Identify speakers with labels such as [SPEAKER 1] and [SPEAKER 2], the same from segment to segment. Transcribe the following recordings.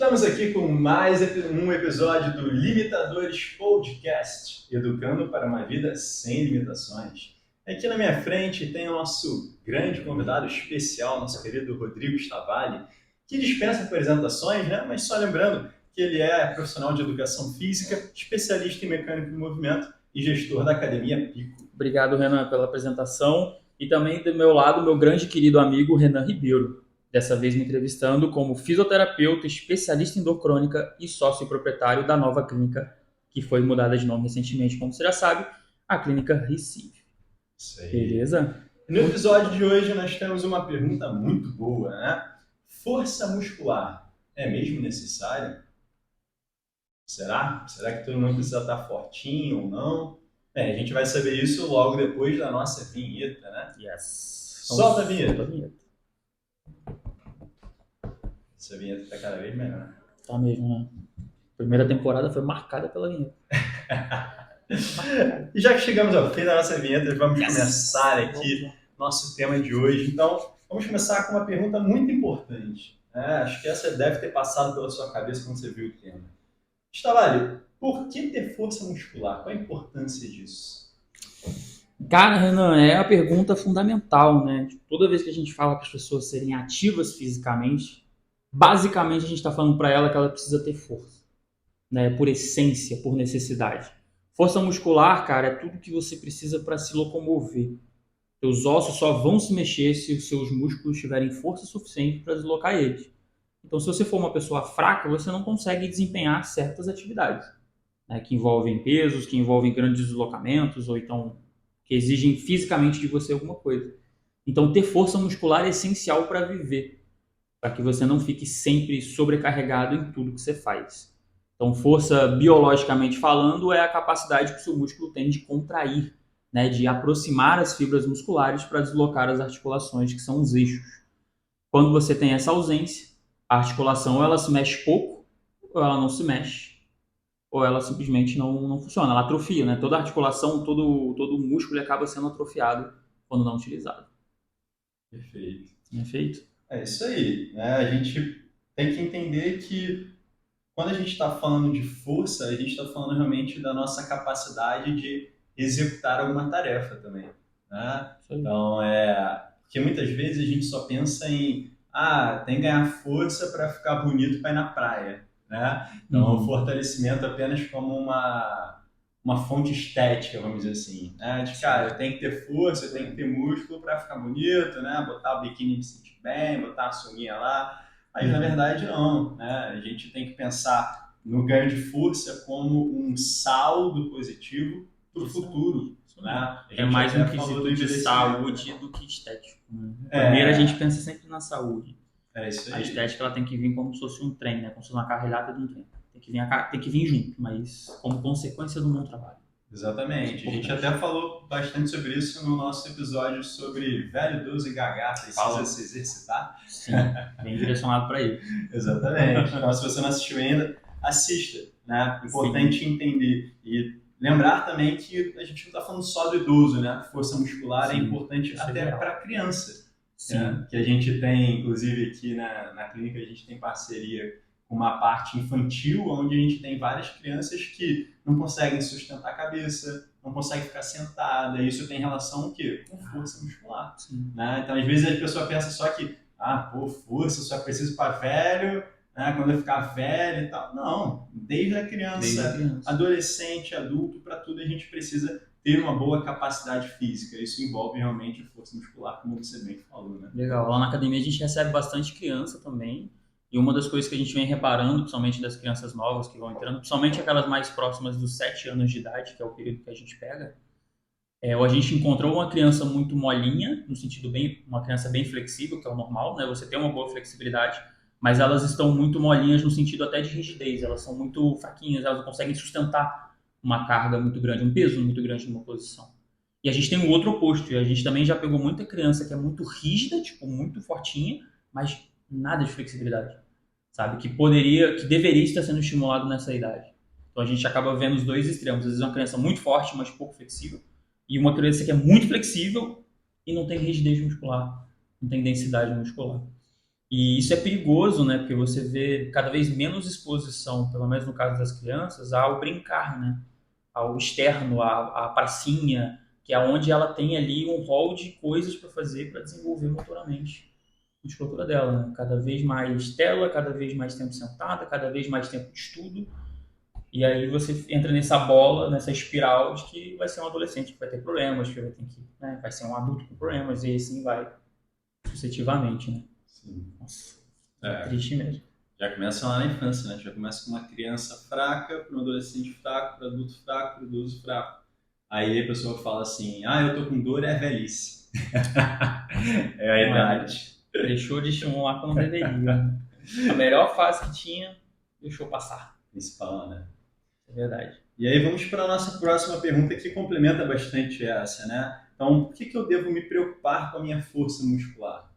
[SPEAKER 1] Estamos aqui com mais um episódio do Limitadores Podcast, educando para uma vida sem limitações. Aqui na minha frente tem o nosso grande convidado especial, nosso querido Rodrigo Stavali, que dispensa apresentações, né? Mas só lembrando que ele é profissional de educação física, especialista em mecânica de movimento e gestor da Academia Pico.
[SPEAKER 2] Obrigado, Renan, pela apresentação. E também do meu lado, meu grande querido amigo Renan Ribeiro. Dessa vez me entrevistando como fisioterapeuta, especialista em dor crônica e sócio proprietário da nova clínica, que foi mudada de nome recentemente, como você já sabe, a Clínica Recife.
[SPEAKER 1] Isso aí.
[SPEAKER 2] Beleza?
[SPEAKER 1] No episódio de hoje nós temos uma pergunta muito boa, né? Força muscular é mesmo necessária? Será? Será que todo mundo precisa estar fortinho ou não? Bem, a gente vai saber isso logo depois da nossa vinheta, né?
[SPEAKER 2] Yes.
[SPEAKER 1] Solta a vinheta.
[SPEAKER 2] Solta a vinheta.
[SPEAKER 1] Essa vinheta está cada vez melhor.
[SPEAKER 2] Tá mesmo, né? Primeira temporada foi marcada pela vinheta.
[SPEAKER 1] E já que chegamos ao fim da nossa vinheta, vamos começar aqui nosso tema de hoje. Então, vamos começar com uma pergunta muito importante. Acho que essa deve ter passado pela sua cabeça quando você viu o tema. Stavali, por que ter força muscular? Qual a importância disso?
[SPEAKER 2] Cara, Renan, é a pergunta fundamental, né? Toda vez que a gente fala para as pessoas serem ativas fisicamente, basicamente a gente está falando para ela que ela precisa ter força, né? Por essência, por necessidade. Força muscular, cara, é tudo que você precisa para se locomover. Seus ossos só vão se mexer se os seus músculos tiverem força suficiente para deslocar eles. Então, se você for uma pessoa fraca, você não consegue desempenhar certas atividades, né? Que envolvem pesos, que envolvem grandes deslocamentos, ou então que exigem fisicamente de você alguma coisa. Então, ter força muscular é essencial para viver, para que você não fique sempre sobrecarregado em tudo que você faz. Então, força biologicamente falando é a capacidade que o seu músculo tem de contrair, né, de aproximar as fibras musculares para deslocar as articulações, que são os eixos. Quando você tem essa ausência, a articulação ela se mexe pouco, ou ela não se mexe, ou ela simplesmente não funciona, ela atrofia, né? Toda articulação, todo músculo acaba sendo atrofiado quando não utilizado.
[SPEAKER 1] Perfeito.
[SPEAKER 2] Perfeito?
[SPEAKER 1] É isso aí, né? A gente tem que entender que quando a gente está falando de força, a gente está falando realmente da nossa capacidade de executar alguma tarefa também, né? Então, porque muitas vezes a gente só pensa em tem que ganhar força para ficar bonito para ir na praia, né? Então, o fortalecimento apenas como uma fonte estética, vamos dizer assim, né? De, cara, eu tenho que ter força, eu tenho que ter músculo para ficar bonito, né? Botar o biquíni e me sentir bem, botar a sunguinha lá. Mas, na verdade, não, né? A gente tem que pensar no ganho de força como um saldo positivo para o futuro, né?
[SPEAKER 2] É mais um quesito de saúde do que estético, né? Primeiro, a gente pensa sempre na saúde.
[SPEAKER 1] É isso aí.
[SPEAKER 2] A estética ela tem que vir como se fosse um trem, né? Como se fosse uma carreirada de um trem. Tem que vir junto, mas como consequência do bom trabalho.
[SPEAKER 1] Exatamente. A gente até falou bastante sobre isso no nosso episódio sobre velho, idoso e gagata. Precisa se exercitar.
[SPEAKER 2] Sim, bem direcionado para ele.
[SPEAKER 1] Exatamente. Então, se você não assistiu ainda, assista, né? Importante entender. E lembrar também que a gente não está falando só do idoso, né? Força muscular é importante até para a criança. Né? Que a gente tem, inclusive aqui na clínica, a gente tem parceria com uma parte infantil, onde a gente tem várias crianças que não conseguem sustentar a cabeça, não conseguem ficar sentada, e isso tem relação com o quê? Com força muscular. Né? Então, às vezes a pessoa pensa só que, força, só preciso para velho, né? Quando eu ficar velho e tal. Não, desde a criança, adolescente, adulto, para tudo a gente precisa ter uma boa capacidade física. Isso envolve realmente força muscular, como você bem falou, né?
[SPEAKER 2] Legal. Lá na academia a gente recebe bastante criança também. E uma das coisas que a gente vem reparando, principalmente das crianças novas que vão entrando, principalmente aquelas mais próximas dos 7 anos de idade, que é o período que a gente pega, ou a gente encontrou uma criança muito molinha, no sentido uma criança bem flexível, que é o normal, né? Você tem uma boa flexibilidade, mas elas estão muito molinhas no sentido até de rigidez, elas são muito fraquinhas, elas não conseguem sustentar uma carga muito grande, um peso muito grande numa posição. E a gente tem o outro oposto, e a gente também já pegou muita criança que é muito rígida, tipo, muito fortinha, mas nada de flexibilidade, sabe? Que deveria estar sendo estimulado nessa idade. Então a gente acaba vendo os dois extremos. Às vezes uma criança muito forte, mas pouco flexível, e uma criança que é muito flexível e não tem rigidez muscular, não tem densidade muscular. E isso é perigoso, né? Porque você vê cada vez menos exposição, pelo menos no caso das crianças, ao brincar, né? Ao externo, à pracinha, que é onde ela tem ali um rol de coisas para fazer para desenvolver motoramente a musculatura dela, né? Cada vez mais tela, cada vez mais tempo sentada, cada vez mais tempo de estudo. E aí você entra nessa bola, nessa espiral de que vai ser um adolescente que vai ter problemas, que vai ter que, né? Vai ser um adulto com problemas, e assim vai sucessivamente, né?
[SPEAKER 1] Sim.
[SPEAKER 2] Nossa, é
[SPEAKER 1] É,
[SPEAKER 2] triste mesmo.
[SPEAKER 1] já começa lá na infância, né? Já começa com uma criança fraca, para um adolescente fraco, para adulto fraco, para idoso fraco. Aí a pessoa fala assim, eu tô com dor, é velhice. É a
[SPEAKER 2] Não é,
[SPEAKER 1] idade.
[SPEAKER 2] deixou de estimular quando deveria, né? A melhor fase que tinha, deixou passar.
[SPEAKER 1] Principal, né?
[SPEAKER 2] É verdade.
[SPEAKER 1] E aí vamos para a nossa próxima pergunta que complementa bastante essa, né? Então, por que eu devo me preocupar com a minha força muscular?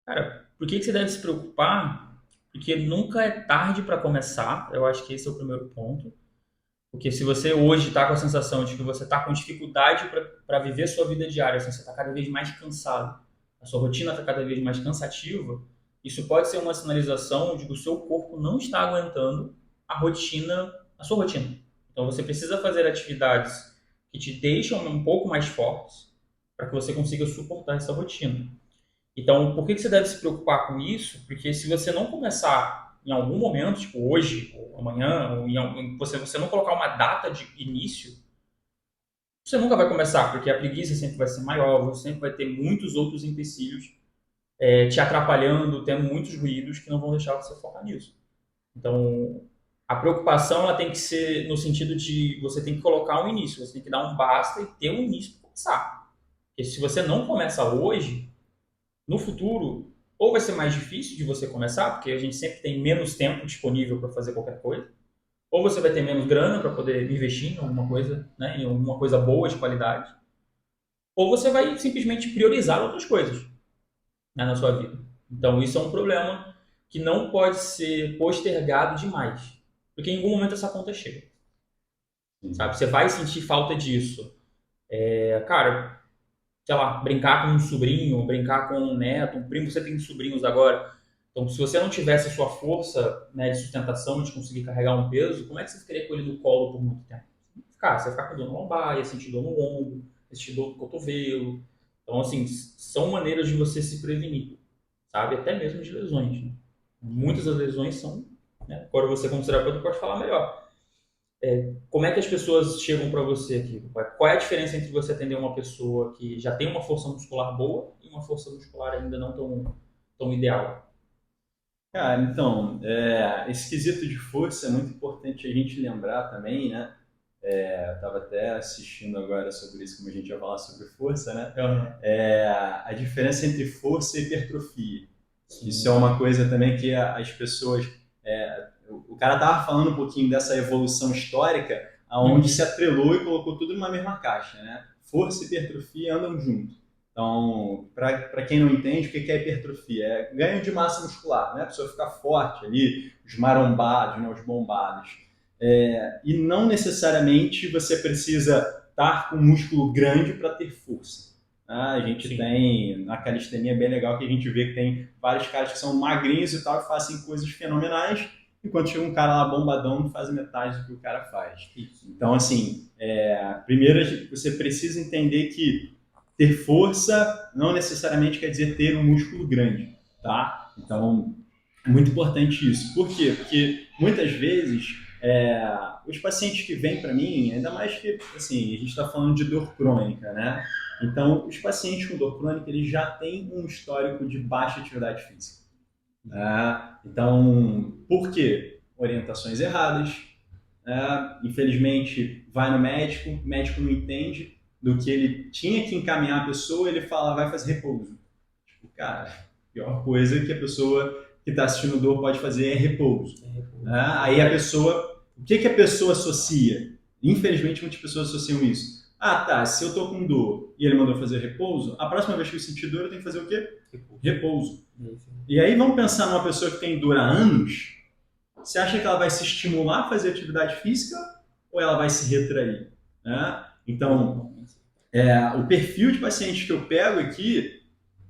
[SPEAKER 2] Cara, por que que você deve se preocupar? Porque nunca é tarde para começar. Eu acho que esse é o primeiro ponto. Porque se você hoje está com a sensação de que você está com dificuldade para viver sua vida diária, assim, você está cada vez mais cansado, a sua rotina está cada vez mais cansativa, isso pode ser uma sinalização de que o seu corpo não está aguentando a rotina, a sua rotina. Então você precisa fazer atividades que te deixam um pouco mais fortes para que você consiga suportar essa rotina. Então, por que que você deve se preocupar com isso? Porque se você não começar em algum momento, tipo hoje, ou amanhã, ou você não colocar uma data de início, você nunca vai começar, porque a preguiça sempre vai ser maior, você sempre vai ter muitos outros empecilhos te atrapalhando, tendo muitos ruídos que não vão deixar você focar nisso. Então, a preocupação ela tem que ser no sentido de você tem que colocar um início, você tem que dar um basta e ter um início para começar. Porque se você não começa hoje, no futuro, ou vai ser mais difícil de você começar, porque a gente sempre tem menos tempo disponível para fazer qualquer coisa, ou você vai ter menos grana para poder investir em alguma coisa, né, em alguma coisa boa de qualidade, ou você vai simplesmente priorizar outras coisas, né, na sua vida. Então, isso é um problema que não pode ser postergado demais, porque em algum momento essa conta chega, sabe? Você vai sentir falta disso. Cara, sei lá, brincar com um sobrinho, brincar com um neto, um primo, você tem sobrinhos agora. Então, se você não tivesse a sua força, né, de sustentação, de conseguir carregar um peso, como é que você ficaria com ele no colo por muito tempo? Você vai ficar com dor no lombar, ia sentir dor no ombro, ia sentir dor no cotovelo. Então, assim, são maneiras de você se prevenir, sabe? Até mesmo de lesões, né? Muitas das lesões são, né? Agora você como terapeuta pode falar melhor. Como é que as pessoas chegam para você aqui? Qual é a diferença entre você atender uma pessoa que já tem uma força muscular boa e uma força muscular ainda não tão ideal?
[SPEAKER 1] Cara, então, esse quesito de força é muito importante a gente lembrar também, né? Eu estava até assistindo agora sobre isso, como a gente ia falar sobre força, né?
[SPEAKER 2] Uhum.
[SPEAKER 1] A diferença entre força e hipertrofia. Isso é uma coisa também que as pessoas... o cara estava falando um pouquinho dessa evolução histórica, aonde se atrelou e colocou tudo numa mesma caixa, né? Força e hipertrofia andam junto. Então, para quem não entende, o que é hipertrofia? É ganho de massa muscular, né? A pessoa ficar forte ali, os marombados, né? Os bombados. E não necessariamente você precisa estar com um músculo grande para ter força. A gente
[SPEAKER 2] Sim.
[SPEAKER 1] tem na calistenia bem legal que a gente vê que tem vários caras que são magrinhos e tal, que fazem coisas fenomenais, enquanto chega um cara lá bombadão não faz metade do que o cara faz. Então, assim, primeiro você precisa entender que ter força não necessariamente quer dizer ter um músculo grande, tá? Então, é muito importante isso. Por quê? Porque muitas vezes os pacientes que vêm para mim, ainda mais que assim, a gente está falando de dor crônica, né? Então, os pacientes com dor crônica eles já têm um histórico de baixa atividade física. Então, por quê? Orientações erradas. Infelizmente, vai no médico, o médico não entende do que ele tinha que encaminhar a pessoa, ele fala, vai fazer repouso. Tipo, cara, a pior coisa que a pessoa que está assistindo dor pode fazer é repouso. Aí a pessoa, o que a pessoa associa? Infelizmente, muitas pessoas associam isso. Tá, se eu tô com dor e ele mandou fazer repouso, a próxima vez que eu sentir dor eu tenho que fazer o quê? Repouso. E aí vamos pensar numa pessoa que tem dor há anos, você acha que ela vai se estimular a fazer atividade física ou ela vai se retrair? Então, o perfil de pacientes que eu pego aqui,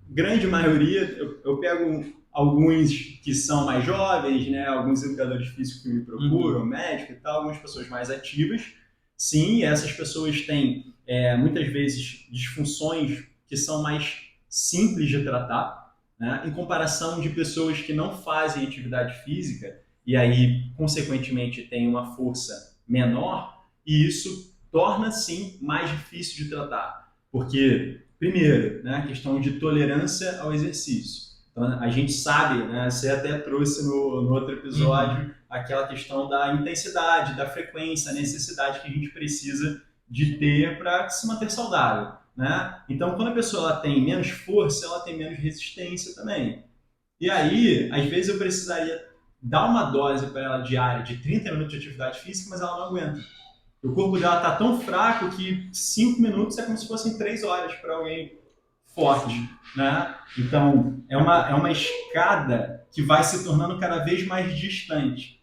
[SPEAKER 1] grande maioria, eu pego alguns que são mais jovens, né? Alguns educadores físicos que me procuram, médico e tal, algumas pessoas mais ativas. Sim, essas pessoas têm muitas vezes disfunções que são mais simples de tratar, né? Em comparação de pessoas que não fazem atividade física e aí, consequentemente, têm uma força menor, e isso torna, sim, mais difícil de tratar. Porque, primeiro, né, a questão de tolerância ao exercício. Então, a gente sabe, né, você até trouxe no outro episódio aquela questão da intensidade, da frequência, a necessidade que a gente precisa de ter para se manter saudável, né? Então, quando a pessoa ela tem menos força, ela tem menos resistência também. E aí, às vezes eu precisaria dar uma dose para ela diária de 30 minutos de atividade física, mas ela não aguenta. O corpo dela está tão fraco que 5 minutos é como se fossem 3 horas para alguém forte, né? Então, é uma escada que vai se tornando cada vez mais distante.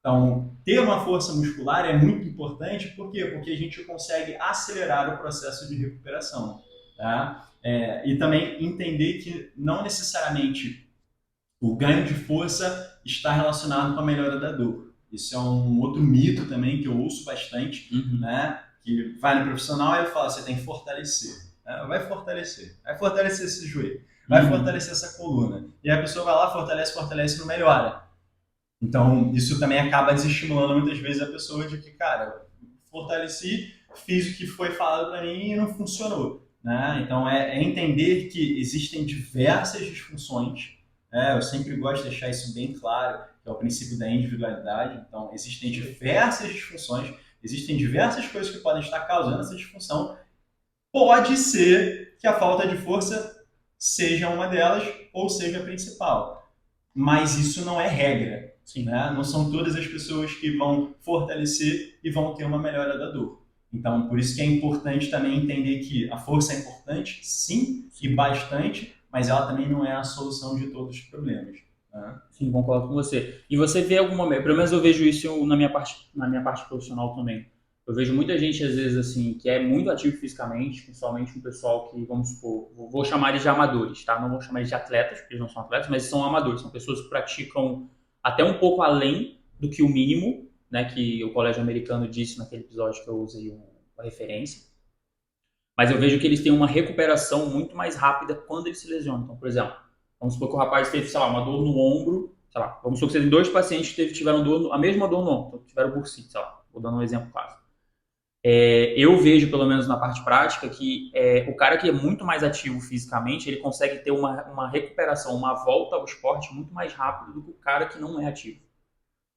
[SPEAKER 1] Então, ter uma força muscular é muito importante, por quê? Porque a gente consegue acelerar o processo de recuperação, tá? E também entender que não necessariamente o ganho de força está relacionado com a melhora da dor. Isso é um outro mito também que eu ouço bastante, né? Que vai no profissional e ele fala, você tem que fortalecer. Vai fortalecer esse joelho, vai fortalecer essa coluna. E a pessoa vai lá, fortalece, não melhora. Então, isso também acaba desestimulando muitas vezes a pessoa de que, cara, fortaleci, fiz o que foi falado para mim e não funcionou, né? Então, é entender que existem diversas disfunções. Eu sempre gosto de deixar isso bem claro, que é o princípio da individualidade. Então, existem diversas disfunções, existem diversas coisas que podem estar causando essa disfunção. Pode ser que a falta de força seja uma delas ou seja a principal, mas isso não é regra.
[SPEAKER 2] Sim.
[SPEAKER 1] Né? Não são todas as pessoas que vão fortalecer e vão ter uma melhora da dor. Então, por isso que é importante também entender que a força é importante, sim, e bastante, mas ela também não é a solução de todos os problemas. Né?
[SPEAKER 2] Sim, concordo com você. E você vê alguma... Pelo menos eu vejo isso na minha parte profissional também. Eu vejo muita gente, às vezes, assim, que é muito ativo fisicamente, principalmente um pessoal que, vamos supor, vou chamar eles de amadores, tá? Não vou chamar eles de atletas, porque eles não são atletas, mas são amadores, são pessoas que praticam até um pouco além do que o mínimo, né, que o colégio americano disse naquele episódio que eu usei a referência. Mas eu vejo que eles têm uma recuperação muito mais rápida quando eles se lesionam. Então, por exemplo, vamos supor que o rapaz teve, sei lá, uma dor no ombro, sei lá, vamos supor que você tem 2 pacientes que tiveram a mesma dor no ombro, tiveram bursite, sei lá, vou dando um exemplo clássico. Eu vejo, pelo menos na parte prática, que o cara que é muito mais ativo fisicamente, ele consegue ter uma recuperação, uma volta ao esporte muito mais rápido do que o cara que não é ativo.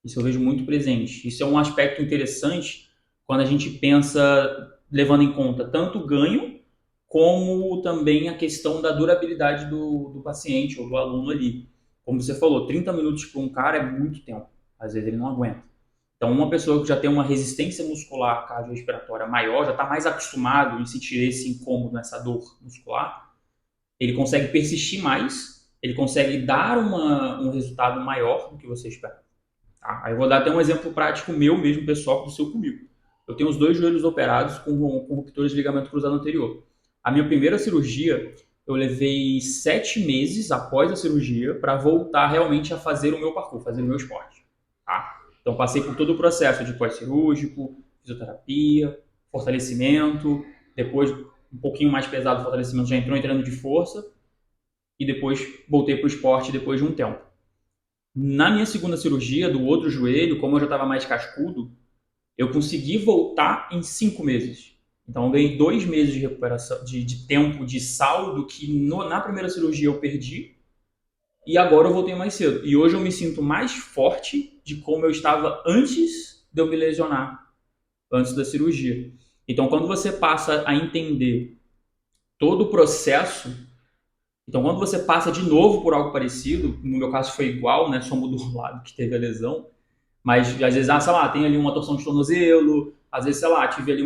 [SPEAKER 2] Isso eu vejo muito presente. Isso é um aspecto interessante quando a gente pensa, levando em conta tanto o ganho, como também a questão da durabilidade do paciente ou do aluno ali. Como você falou, 30 minutos para um cara é muito tempo. Às vezes ele não aguenta. Então, uma pessoa que já tem uma resistência muscular cardiorrespiratória maior, já está mais acostumado em sentir esse incômodo, essa dor muscular, ele consegue persistir mais, ele consegue dar um resultado maior do que você espera. Tá? Aí eu vou dar até um exemplo prático meu mesmo, pessoal, que aconteceu comigo. Eu tenho os 2 joelhos operados com rupturas de ligamento cruzado anterior. A minha primeira cirurgia, eu levei 7 meses após a cirurgia para voltar realmente a fazer o meu parkour, fazer o meu esporte. Tá? Então, passei por todo o processo de pós-cirúrgico, fisioterapia, fortalecimento, depois, um pouquinho mais pesado, o fortalecimento já entrou em treino de força, e depois voltei para o esporte depois de um tempo. Na minha segunda cirurgia, do outro joelho, como eu já estava mais cascudo, eu consegui voltar em 5 meses. Então, eu ganhei 2 meses de recuperação, de tempo de saldo que na primeira cirurgia eu perdi, e agora eu voltei mais cedo. E hoje eu me sinto mais forte de como eu estava antes de eu me lesionar, antes da cirurgia. Então, quando você passa a entender todo o processo, então quando você passa de novo por algo parecido, no meu caso foi igual, né? Somos do lado que teve a lesão, mas às vezes, sei lá, tem ali uma torção de tornozelo, às vezes, sei lá, tive ali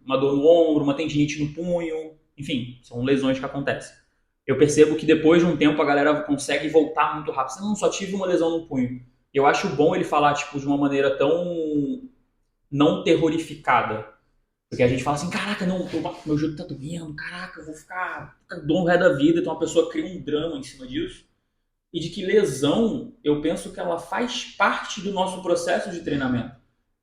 [SPEAKER 2] uma dor no ombro, uma tendinite no punho, enfim, são lesões que acontecem. Eu percebo que depois de um tempo a galera consegue voltar muito rápido. Eu não só tive uma lesão no punho. Eu acho bom ele falar tipo, de uma maneira tão não terrorificada. Porque a gente fala assim, caraca, não, meu joelho tá doendo, caraca, eu vou ficar dor no resto da vida. Então a pessoa cria um drama em cima disso. e de que lesão, eu penso que ela faz parte do nosso processo de treinamento.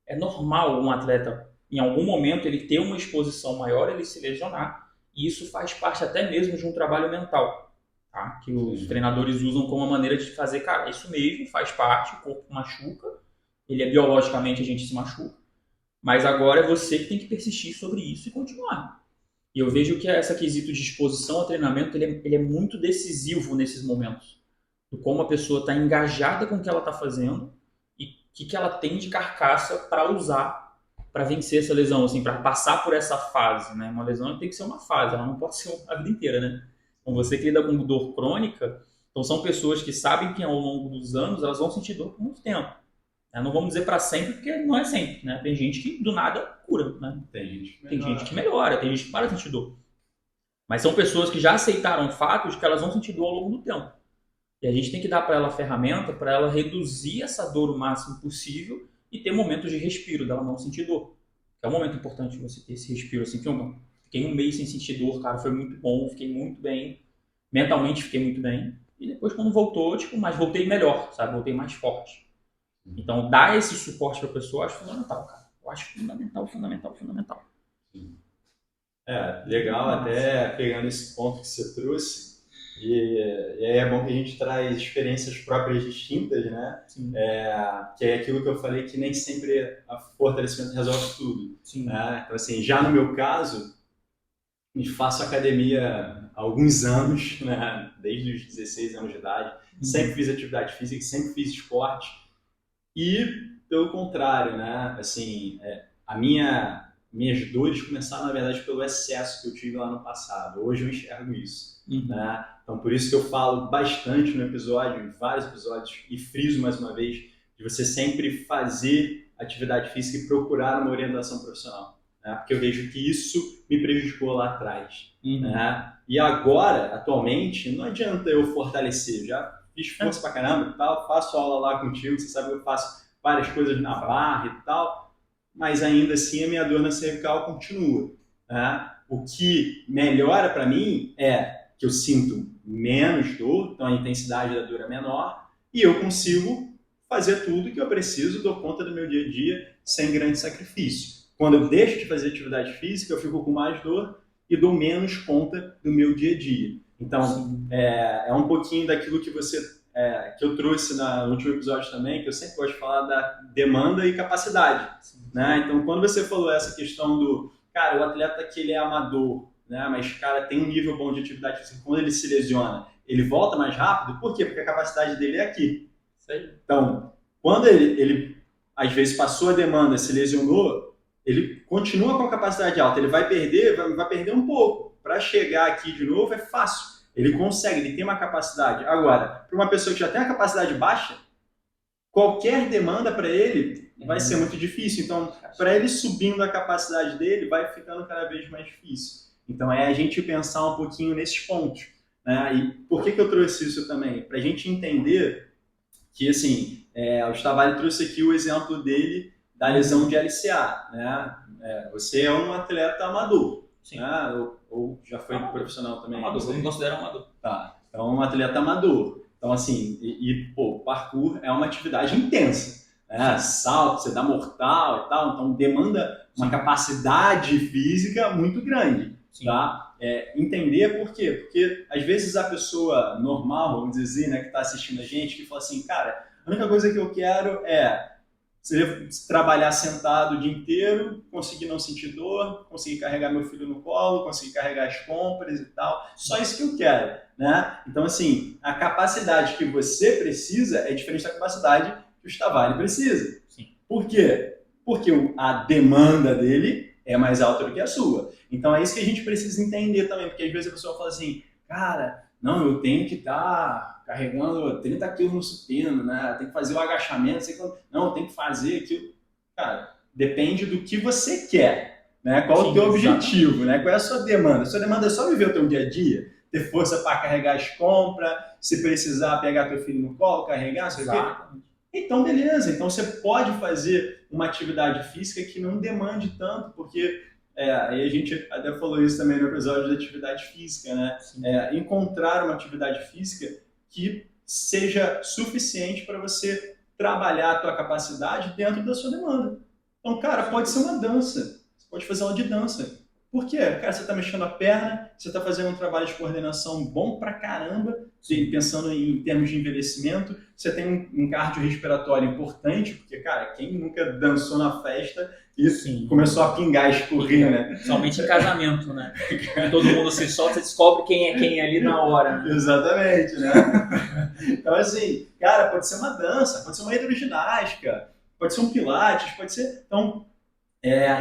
[SPEAKER 2] É normal um atleta, em algum momento, ele ter uma exposição maior, ele se lesionar, e isso faz parte até mesmo de um trabalho mental, tá? Que os treinadores usam como uma maneira de fazer, cara, isso mesmo, faz parte, o corpo machuca, ele é biologicamente, a gente se machuca, mas agora é você que tem que persistir sobre isso e continuar. E eu vejo que esse quesito de exposição ao treinamento, ele é muito decisivo nesses momentos. Do como a pessoa está engajada com o que ela está fazendo e o que ela tem de carcaça para usar para vencer essa lesão, assim, para passar por essa fase, né? Uma lesão tem que ser uma fase, ela não pode ser a vida inteira, né? Então você que lida com dor crônica, então são pessoas que sabem que ao longo dos anos elas vão sentir dor por muito tempo. Não vamos dizer para sempre, porque não é sempre, né? Tem gente que do nada cura, né? Tem gente que melhora, tem gente que para de sentir dor. Mas são pessoas que já aceitaram o fato de que elas vão sentir dor ao longo do tempo. E a gente tem que dar para ela a ferramenta para ela reduzir essa dor o máximo possível e ter momentos de respiro, dela não sentir dor. É um momento importante você ter esse respiro, assim, que eu fiquei um mês sem sentir dor, cara, foi muito bom, fiquei muito bem, mentalmente fiquei muito bem. E depois quando voltou, tipo, mas voltei melhor, sabe? Voltei mais forte. Então, dar esse suporte para a pessoa eu acho fundamental, cara. Eu acho fundamental, fundamental, fundamental.
[SPEAKER 1] Legal, até pegando esse ponto que você trouxe, e aí é bom que a gente traz experiências próprias distintas, né? Que é aquilo que eu falei, que nem sempre o fortalecimento resolve tudo. Né? Então, assim, já no meu caso, eu faço academia há alguns anos, né? Desde os 16 anos de idade, sempre fiz atividade física, sempre fiz esporte, e pelo contrário, né? Assim, minhas dores começaram, na verdade, pelo excesso que eu tive lá no passado. Hoje eu enxergo isso. Né? Então, por isso que eu falo bastante no episódio, em vários episódios, e friso mais uma vez, de você sempre fazer atividade física e procurar uma orientação profissional. Né? Porque eu vejo que isso me prejudicou lá atrás. Né? E agora, atualmente, não adianta eu fortalecer. Eu já fiz força pra caramba e tal, faço aula lá contigo, você sabe que eu faço várias coisas na barra e tal, mas ainda assim a minha dor na cervical continua. Né? O que melhora para mim é que eu sinto menos dor, então a intensidade da dor é menor, e eu consigo fazer tudo que eu preciso, dou conta do meu dia a dia sem grande sacrifício. Quando eu deixo de fazer atividade física, eu fico com mais dor e dou menos conta do meu dia a dia. Então, é um pouquinho daquilo que que eu trouxe no último episódio também, que eu sempre gosto de falar da demanda e capacidade. Né? Então, quando você falou essa questão do, cara, o atleta que ele é amador, né? Mas, cara, tem um nível bom de atividade física, quando ele se lesiona, ele volta mais rápido, por quê? Porque a capacidade dele é aqui. Então, quando ele às vezes passou a demanda, se lesionou, ele continua com a capacidade alta, ele vai perder um pouco. Para chegar aqui de novo é fácil. Ele consegue, ele tem uma capacidade. Agora, para uma pessoa que já tem a capacidade baixa, qualquer demanda para ele vai ser muito difícil. Então, para ele subindo a capacidade dele, vai ficando cada vez mais difícil. Então, é a gente pensar um pouquinho nesses pontos. Né? E por que eu trouxe isso também? Para a gente entender que, assim, o Stavale trouxe aqui o exemplo dele da lesão de LCA. Né? Você é um atleta amador. Né? Ou já foi profissional também?
[SPEAKER 2] Amador, eu me considero amador.
[SPEAKER 1] Tá, então um atleta amador. Então, assim, parkour é uma atividade intensa. Né? Salto, você dá mortal e tal, então demanda uma capacidade física muito grande. Tá? Entender por quê? Porque às vezes a pessoa normal, vamos dizer, né, que está assistindo a gente, que fala assim, cara, a única coisa que eu quero é trabalhar sentado o dia inteiro, conseguir não sentir dor, conseguir carregar meu filho no colo, conseguir carregar as compras e tal. Só isso que eu quero. Né? Então, assim, a capacidade que você precisa é diferente da capacidade que o Stavale precisa.
[SPEAKER 2] Sim.
[SPEAKER 1] Por quê? Porque a demanda dele é mais alta do que a sua. Então, é isso que a gente precisa entender também, porque às vezes a pessoa fala assim, cara, não, eu tenho que estar carregando 30 quilos no supino, né? Tem que fazer o agachamento, não, tem que fazer aquilo. Cara, depende do que você quer, né? Qual é o teu objetivo, né? Qual é a sua demanda? A sua demanda é só viver o teu dia a dia, ter força para carregar as compras, se precisar pegar teu filho no colo, carregar, sei o quê. Então, beleza. Então, você pode fazer uma atividade física que não demande tanto, porque aí a gente até falou isso também no episódio da atividade física, né? Encontrar uma atividade física que seja suficiente para você trabalhar a tua capacidade dentro da sua demanda. Então, cara, pode ser uma dança. Você pode fazer aula de dança. Por quê? Cara, você está mexendo a perna, você está fazendo um trabalho de coordenação bom pra caramba, pensando em termos de envelhecimento, você tem um cardiorrespiratório importante, porque, cara, quem nunca dançou na festa e começou a pingar, escorrer, né?
[SPEAKER 2] Somente em casamento, né? E todo mundo se solta, descobre quem é quem ali na hora. Né?
[SPEAKER 1] Exatamente, né? Então, assim, cara, pode ser uma dança, pode ser uma hidroginástica, pode ser um pilates, pode ser... Então,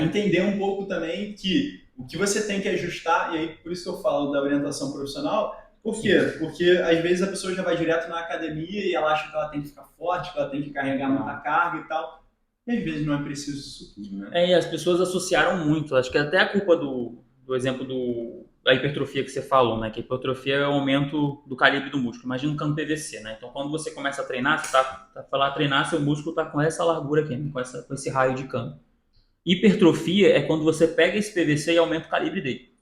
[SPEAKER 1] entender um pouco também que o que você tem que ajustar, e aí por isso que eu falo da orientação profissional, por quê? Porque às vezes a pessoa já vai direto na academia e ela acha que ela tem que ficar forte, que ela tem que carregar muita carga e tal. E às vezes não é preciso isso tudo, né?
[SPEAKER 2] E as pessoas associaram muito. Acho que até a culpa do exemplo da hipertrofia que você falou, né? Que a hipertrofia é o aumento do calibre do músculo. Imagina um cano PVC, né? Então quando você começa a treinar, você tá lá treinar, seu músculo está com essa largura aqui, né? com esse raio de cano. Hipertrofia é quando você pega esse PVC e aumenta o calibre dele.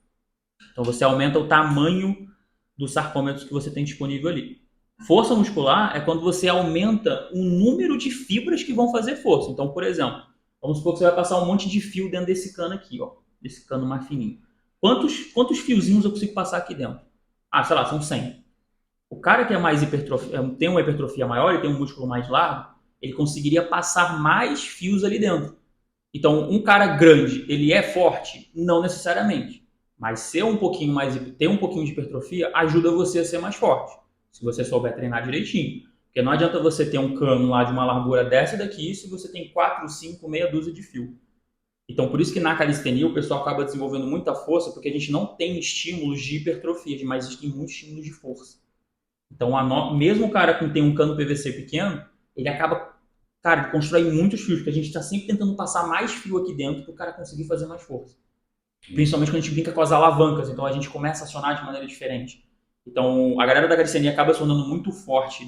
[SPEAKER 2] Então você aumenta o tamanho dos sarcômeros que você tem disponível ali. Força muscular é quando você aumenta o número de fibras que vão fazer força. Então, por exemplo, vamos supor que você vai passar um monte de fio dentro desse cano aqui, ó, desse cano mais fininho. Quantos fiozinhos eu consigo passar aqui dentro? Sei lá, são 100. O cara que é mais tem uma hipertrofia maior, ele tem um músculo mais largo, ele conseguiria passar mais fios ali dentro. Então, um cara grande, ele é forte? Não necessariamente. Mas ter um pouquinho de hipertrofia ajuda você a ser mais forte, se você souber treinar direitinho. Porque não adianta você ter um cano lá de uma largura dessa daqui se você tem 4, 5, meia dúzia de fio. Então, por isso que na calistenia o pessoal acaba desenvolvendo muita força, porque a gente não tem estímulos de hipertrofia, mas existem muitos estímulos de força. Então, mesmo o cara que tem um cano PVC pequeno, ele acaba... Cara, constrói muitos fios, porque a gente está sempre tentando passar mais fio aqui dentro para o cara conseguir fazer mais força. Principalmente quando a gente brinca com as alavancas, então a gente começa a acionar de maneira diferente. Então, a galera da calistenia acaba acionando muito forte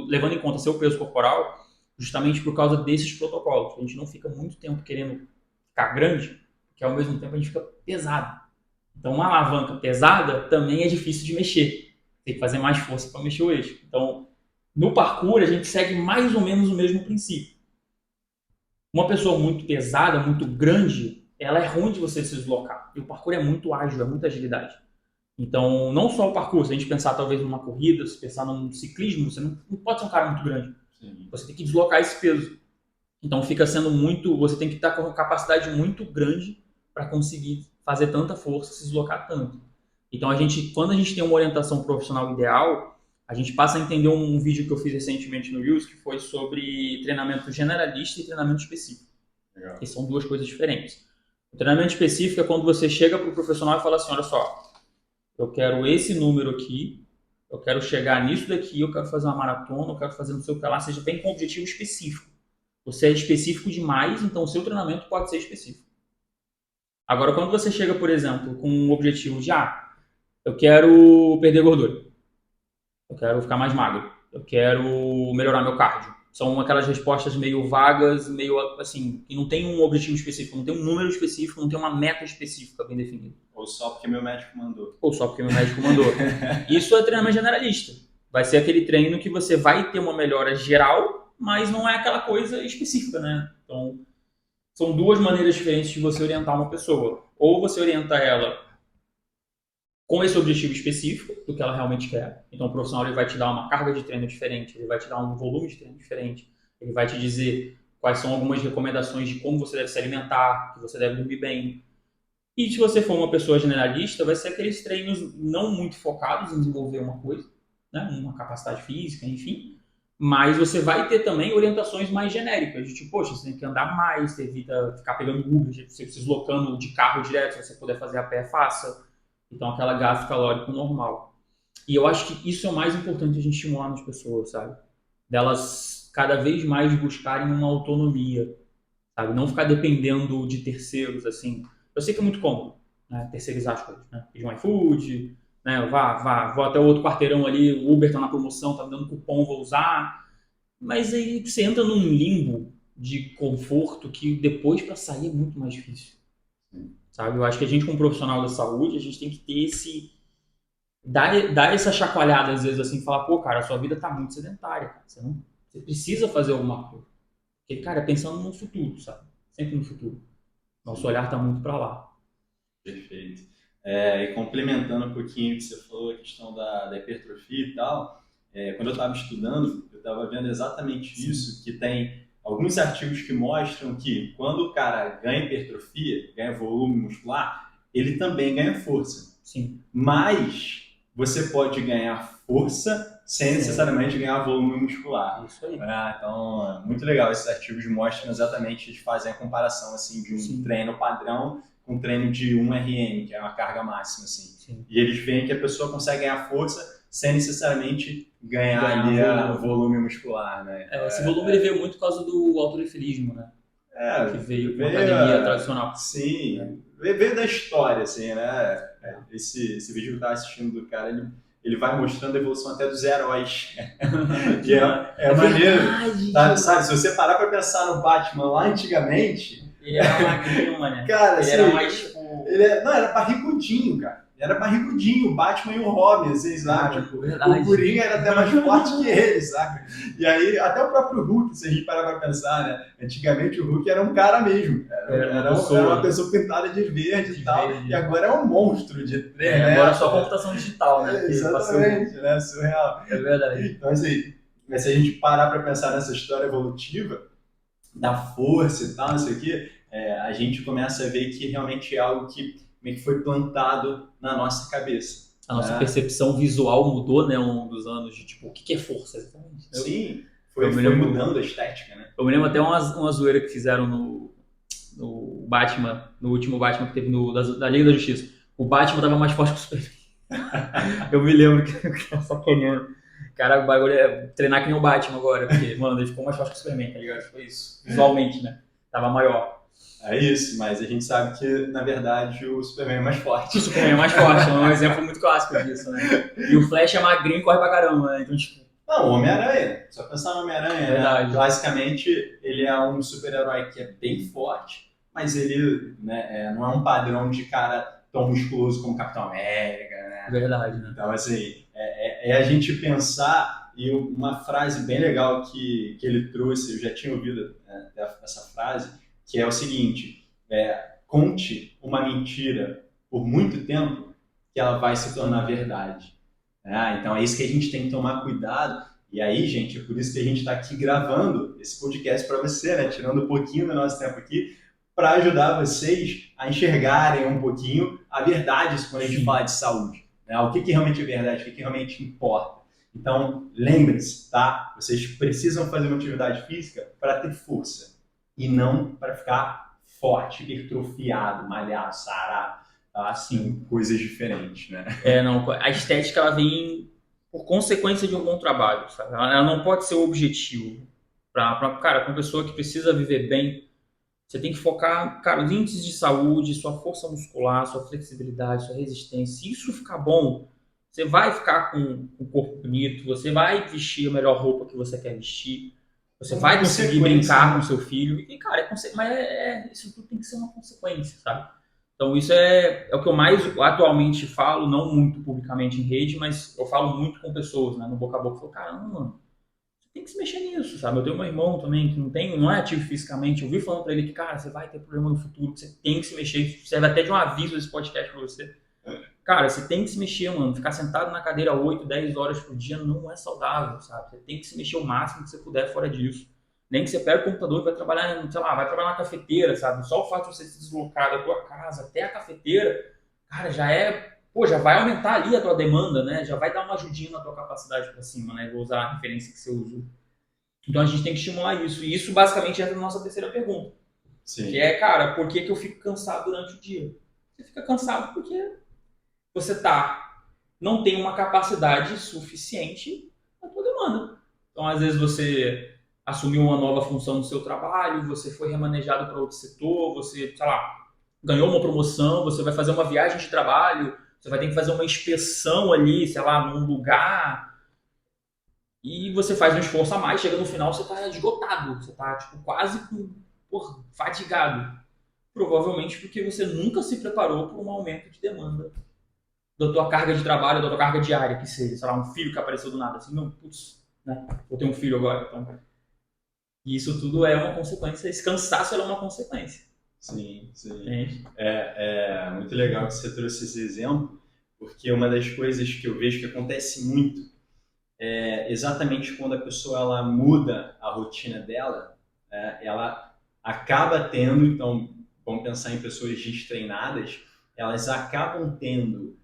[SPEAKER 2] levando em conta seu peso corporal, justamente por causa desses protocolos. A gente não fica muito tempo querendo ficar grande, porque ao mesmo tempo a gente fica pesado. Então, uma alavanca pesada também é difícil de mexer. Tem que fazer mais força para mexer o eixo. Então, no parkour, a gente segue mais ou menos o mesmo princípio. Uma pessoa muito pesada, muito grande, ela é ruim de você se deslocar. E o parkour é muito ágil, é muita agilidade. Então, não só o parkour, se a gente pensar talvez numa corrida, se pensar num ciclismo, você não pode ser um cara muito grande. Sim. Você tem que deslocar esse peso. Então, fica sendo você tem que estar com uma capacidade muito grande para conseguir fazer tanta força, se deslocar tanto. Então, quando a gente tem uma orientação profissional ideal, a gente passa a entender um vídeo que eu fiz recentemente no Reels, que foi sobre treinamento generalista e treinamento específico. Legal. Que são duas coisas diferentes. O treinamento específico é quando você chega para o profissional e fala assim, olha só, eu quero esse número aqui, eu quero chegar nisso daqui, eu quero fazer uma maratona, eu quero fazer não sei o que lá, seja bem com um objetivo específico. Você é específico demais, então o seu treinamento pode ser específico. Agora, quando você chega, por exemplo, com um objetivo de, eu quero perder gordura. Eu quero ficar mais magro. Eu quero melhorar meu cardio. São aquelas respostas meio vagas, meio assim, que não tem um objetivo específico, não tem um número específico, não tem uma meta específica bem definida.
[SPEAKER 1] Ou só porque meu médico mandou.
[SPEAKER 2] Isso é treinamento generalista. Vai ser aquele treino que você vai ter uma melhora geral, mas não é aquela coisa específica, né? Então, são duas maneiras diferentes de você orientar uma pessoa. Ou você orienta ela com esse objetivo específico do que ela realmente quer. Então o profissional ele vai te dar uma carga de treino diferente, ele vai te dar um volume de treino diferente, ele vai te dizer quais são algumas recomendações de como você deve se alimentar, que você deve dormir bem. E se você for uma pessoa generalista, vai ser aqueles treinos não muito focados em desenvolver uma coisa, né? Uma capacidade física, enfim. Mas você vai ter também orientações mais genéricas, de tipo, poxa, você tem que andar mais, você evita ficar pegando Uber, você se deslocando de carro direto, se você puder fazer a pé, faça. Então, aquela gasto calórico normal. E eu acho que isso é o mais importante a gente estimular nas pessoas, sabe? Delas cada vez mais buscarem uma autonomia, sabe? Não ficar dependendo de terceiros, assim. Eu sei que é muito cômodo, né? Terceirizar as coisas, né? Pedir um iFood, né? Vou até o outro quarteirão ali, o Uber tá na promoção, tá me dando cupom, vou usar. Mas aí você entra num limbo de conforto que depois para sair é muito mais difícil. Sabe? Eu acho que a gente, como profissional da saúde, a gente tem que ter Dá essa chacoalhada às vezes assim, falar, pô, cara, a sua vida tá muito sedentária, cara. Você precisa fazer alguma coisa. Porque, cara, é pensando no futuro, sabe? Sempre no futuro. Nosso olhar tá muito para lá.
[SPEAKER 1] Perfeito. E complementando um pouquinho o que você falou, a questão da hipertrofia e tal, quando eu estava estudando, eu estava vendo exatamente isso, que tem alguns artigos que mostram que quando o cara ganha hipertrofia, ganha volume muscular, ele também ganha força.
[SPEAKER 2] Sim.
[SPEAKER 1] Mas você pode ganhar força sem necessariamente ganhar volume muscular.
[SPEAKER 2] Isso aí.
[SPEAKER 1] Então, muito legal. Esses artigos mostram exatamente, eles fazem a comparação assim, de um treino padrão com um treino de 1 RM, que é uma carga máxima. Assim.
[SPEAKER 2] Sim.
[SPEAKER 1] E eles veem que a pessoa consegue ganhar força sem necessariamente ganhar ali o volume muscular. Né?
[SPEAKER 2] Esse volume ele veio muito por causa do halterofilismo, né? Que veio com a academia tradicional.
[SPEAKER 1] Sim, veio da história, assim, né? Esse vídeo que eu tava assistindo do cara, ele vai mostrando a evolução até dos heróis. E é maneiro. Sabe, se você parar pra pensar no Batman lá antigamente...
[SPEAKER 2] Ele era magrinho, mano.
[SPEAKER 1] Cara,
[SPEAKER 2] ele
[SPEAKER 1] assim,
[SPEAKER 2] era mais tipo...
[SPEAKER 1] Não, era barrigudinho, cara. Era barrigudinho, o Batman e o Robin, assim, sabe? Tipo, o Coringa era até mais forte que ele, sabe? E aí, até o próprio Hulk, se a gente parar pra pensar, né? Antigamente o Hulk era um cara mesmo. Era uma pessoa pintada de verde e tal. E agora é um monstro de treino, né?
[SPEAKER 2] Agora é só computação digital, né?
[SPEAKER 1] Exatamente, né? Surreal.
[SPEAKER 2] É verdade.
[SPEAKER 1] Então, assim, se a gente parar pra pensar nessa história evolutiva, da força e tal, não sei o quê, a gente começa a ver que realmente é algo que meio que foi plantado na nossa cabeça.
[SPEAKER 2] A nossa percepção visual mudou, né, ao longo dos anos, de tipo, o que é força, exatamente.
[SPEAKER 1] Sim, foi mudando a estética, né?
[SPEAKER 2] Eu me lembro até uma zoeira que fizeram no Batman, no último Batman que teve da Liga da Justiça. O Batman tava mais forte que o Superman. Eu me lembro que eu sacaneando. Cara, o bagulho é treinar que nem o Batman agora, porque, mano, ele ficou mais forte que o Superman, tá ligado? Foi isso, visualmente, né? Tava maior.
[SPEAKER 1] É isso, mas a gente sabe que, na verdade, o Superman é mais forte.
[SPEAKER 2] O Superman é mais forte, é um exemplo muito clássico disso, né? E o Flash é magrinho e corre pra caramba, né? Então, tipo...
[SPEAKER 1] Não, o Homem-Aranha. Só pensar no Homem-Aranha, né? Classicamente, ele é um super-herói que é bem forte, mas ele não é um padrão de cara tão musculoso como Capitão América, né?
[SPEAKER 2] Verdade, né?
[SPEAKER 1] Então, assim, a gente pensar, e uma frase bem legal que ele trouxe, eu já tinha ouvido essa frase, que é o seguinte, conte uma mentira por muito tempo que ela vai se tornar verdade. Então é isso que a gente tem que tomar cuidado. E aí, gente, é por isso que a gente está aqui gravando esse podcast para você, né? Tirando um pouquinho do nosso tempo aqui, para ajudar vocês a enxergarem um pouquinho a verdade quando a gente fala de saúde. Né? O que realmente é verdade, o que realmente importa. Então, lembre-se, tá? Vocês precisam fazer uma atividade física para ter força. E não para ficar forte, hipertrofiado, malhado, sarado, assim, coisas diferentes, né?
[SPEAKER 2] Não, a estética ela vem por consequência de um bom trabalho, sabe? Ela não pode ser o objetivo. Cara, para uma pessoa que precisa viver bem, você tem que focar, cara, os índices de saúde, sua força muscular, sua flexibilidade, sua resistência. Se isso ficar bom, você vai ficar com o corpo bonito, você vai vestir a melhor roupa que você quer vestir. Você vai conseguir brincar com seu filho. E, cara, isso tudo tem que ser uma consequência, sabe? Então, isso é o que eu mais atualmente falo, não muito publicamente em rede, mas eu falo muito com pessoas, né? No boca a boca. Eu falo, caramba, mano, você tem que se mexer nisso, sabe? Eu tenho um irmão também que não é ativo fisicamente. Eu vi falando pra ele que, cara, você vai ter problema no futuro, que você tem que se mexer. Serve até de um aviso esse podcast pra você. Cara, você tem que se mexer, mano. Ficar sentado na cadeira 8, 10 horas por dia não é saudável, sabe? Você tem que se mexer o máximo que você puder fora disso. Nem que você pegue o computador e vai trabalhar, sei lá, vai trabalhar na cafeteira, sabe? Só o fato de você se deslocar da tua casa até a cafeteira, cara, já vai aumentar ali a tua demanda, né? Já vai dar uma ajudinha na tua capacidade pra cima, né? Vou usar a referência que você usou. Então a gente tem que estimular isso. E isso basicamente entra na nossa terceira pergunta.
[SPEAKER 1] Sim.
[SPEAKER 2] Que é, cara, por que eu fico cansado durante o dia? Você fica cansado porque você não tem uma capacidade suficiente na tua demanda. Então, às vezes, você assumiu uma nova função no seu trabalho, você foi remanejado para outro setor, você, sei lá, ganhou uma promoção, você vai fazer uma viagem de trabalho, você vai ter que fazer uma inspeção ali, sei lá, num lugar, e você faz um esforço a mais, chega no final, você está esgotado, você está tipo, quase fatigado. Provavelmente porque você nunca se preparou para um aumento de demanda da tua carga de trabalho, da tua carga diária, que seja, sei lá, um filho que apareceu do nada, assim, não, putz, né, vou ter um filho agora, então... E isso tudo é uma consequência, esse cansaço é uma consequência.
[SPEAKER 1] Sim. É muito legal que você trouxe esse exemplo, porque uma das coisas que eu vejo que acontece muito é exatamente quando a pessoa ela muda a rotina dela, ela acaba tendo, então, vamos pensar em pessoas destreinadas, elas acabam tendo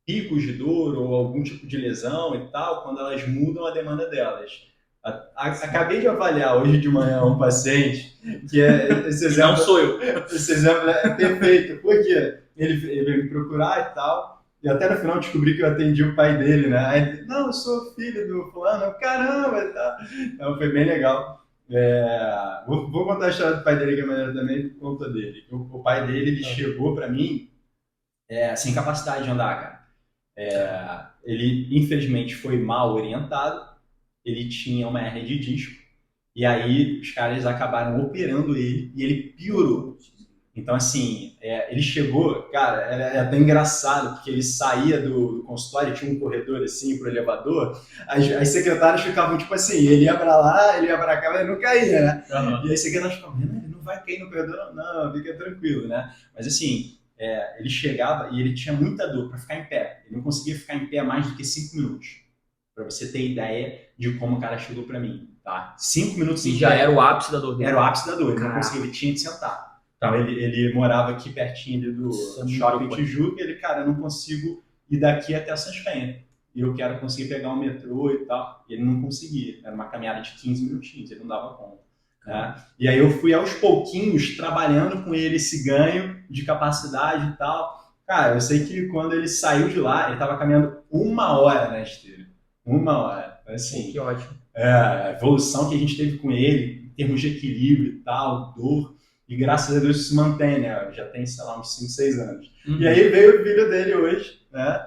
[SPEAKER 1] picos de dor ou algum tipo de lesão e tal, quando elas mudam a demanda delas. Acabei de avaliar hoje de manhã um paciente que esse exemplo,
[SPEAKER 2] não sou eu.
[SPEAKER 1] Esse exemplo é perfeito, porque ele veio me procurar e tal, e até no final descobri que eu atendi o pai dele, né? Aí ele, não, eu sou filho do fulano, caramba, e tal. Então foi bem legal. Vou contar a história do pai dele, que é maneira também, por conta dele. O pai dele, ele chegou para mim sem capacidade de andar, cara. Ele, infelizmente, foi mal orientado, ele tinha uma hernia de disco, e aí os caras acabaram operando ele, e ele piorou. Então, assim, ele chegou, cara, era até engraçado, porque ele saía do consultório, tinha um corredor assim pro elevador, as secretárias ficavam tipo assim, ele ia pra lá, ele ia pra cá, mas ele não caía, né? Uhum. E as secretárias ficavam, ele não vai cair no corredor, não, fica tranquilo, né? Mas assim, ele chegava e ele tinha muita dor para ficar em pé, ele não conseguia ficar em pé mais do que 5 minutos, para você ter ideia de como o cara chegou para mim, tá? 5 minutos
[SPEAKER 2] e já era o ápice da dor dele.
[SPEAKER 1] Era o ápice da dor, ele não conseguia, ele tinha de sentar. Então, ele morava aqui pertinho ali do Shopping Tijuca, e ele, cara, eu não consigo ir daqui até Essas Penhas. E eu quero conseguir pegar um metrô e tal. E ele não conseguia. Era uma caminhada de 15 minutinhos, ele não dava conta. Né? E aí eu fui aos pouquinhos trabalhando com ele esse ganho de capacidade e tal. Cara, eu sei que quando ele saiu de lá, ele estava caminhando 1 hora na esteira. 1 hora. Assim,
[SPEAKER 2] que ótimo.
[SPEAKER 1] A evolução que a gente teve com ele, em termos de equilíbrio e tal, dor. E graças a Deus isso se mantém, né? Já tem, sei lá, uns 5, 6 anos. Uhum. E aí veio o filho dele hoje, né?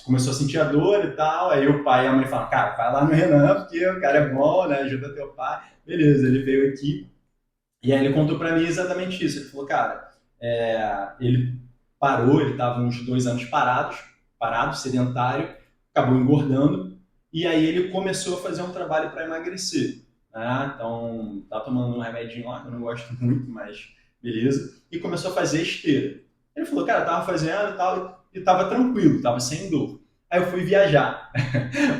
[SPEAKER 1] Começou a sentir a dor e tal. Aí o pai e a mãe falaram, cara, vai lá no Renan, porque o cara é bom, né? Ajuda teu pai. Beleza, ele veio aqui. E aí ele contou pra mim exatamente isso. Ele falou, cara, ele parou, ele tava uns 2 anos parado, sedentário, acabou engordando. E aí ele começou a fazer um trabalho para emagrecer. Então, tá tomando um remedinho lá, que eu não gosto muito, mas beleza. E começou a fazer esteira. Ele falou, cara, tava fazendo e tal, e tava tranquilo, tava sem dor. Aí eu fui viajar.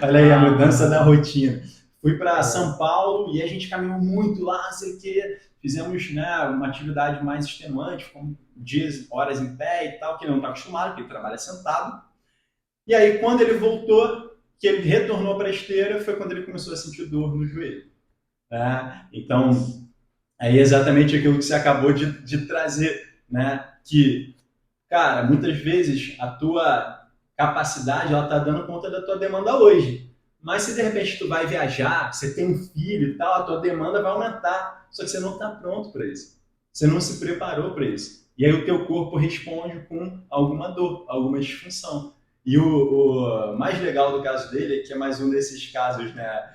[SPEAKER 1] Olha aí a mudança da rotina. Fui para São Paulo e a gente caminhou muito lá, sei o quê. Fizemos, né, uma atividade mais extenuante, como dias, horas em pé e tal, que ele não tá acostumado, porque ele trabalha sentado. E aí, quando ele voltou, que ele retornou para a esteira, foi quando ele começou a sentir dor no joelho. Então, é exatamente aquilo que você acabou de trazer, né? Que, cara, muitas vezes a tua capacidade ela tá dando conta da tua demanda hoje, mas se de repente tu vai viajar, você tem um filho e tal, a tua demanda vai aumentar, só que você não está pronto para isso, você não se preparou para isso, e aí o teu corpo responde com alguma dor, alguma disfunção. E o mais legal do caso dele é que é mais um desses casos, né,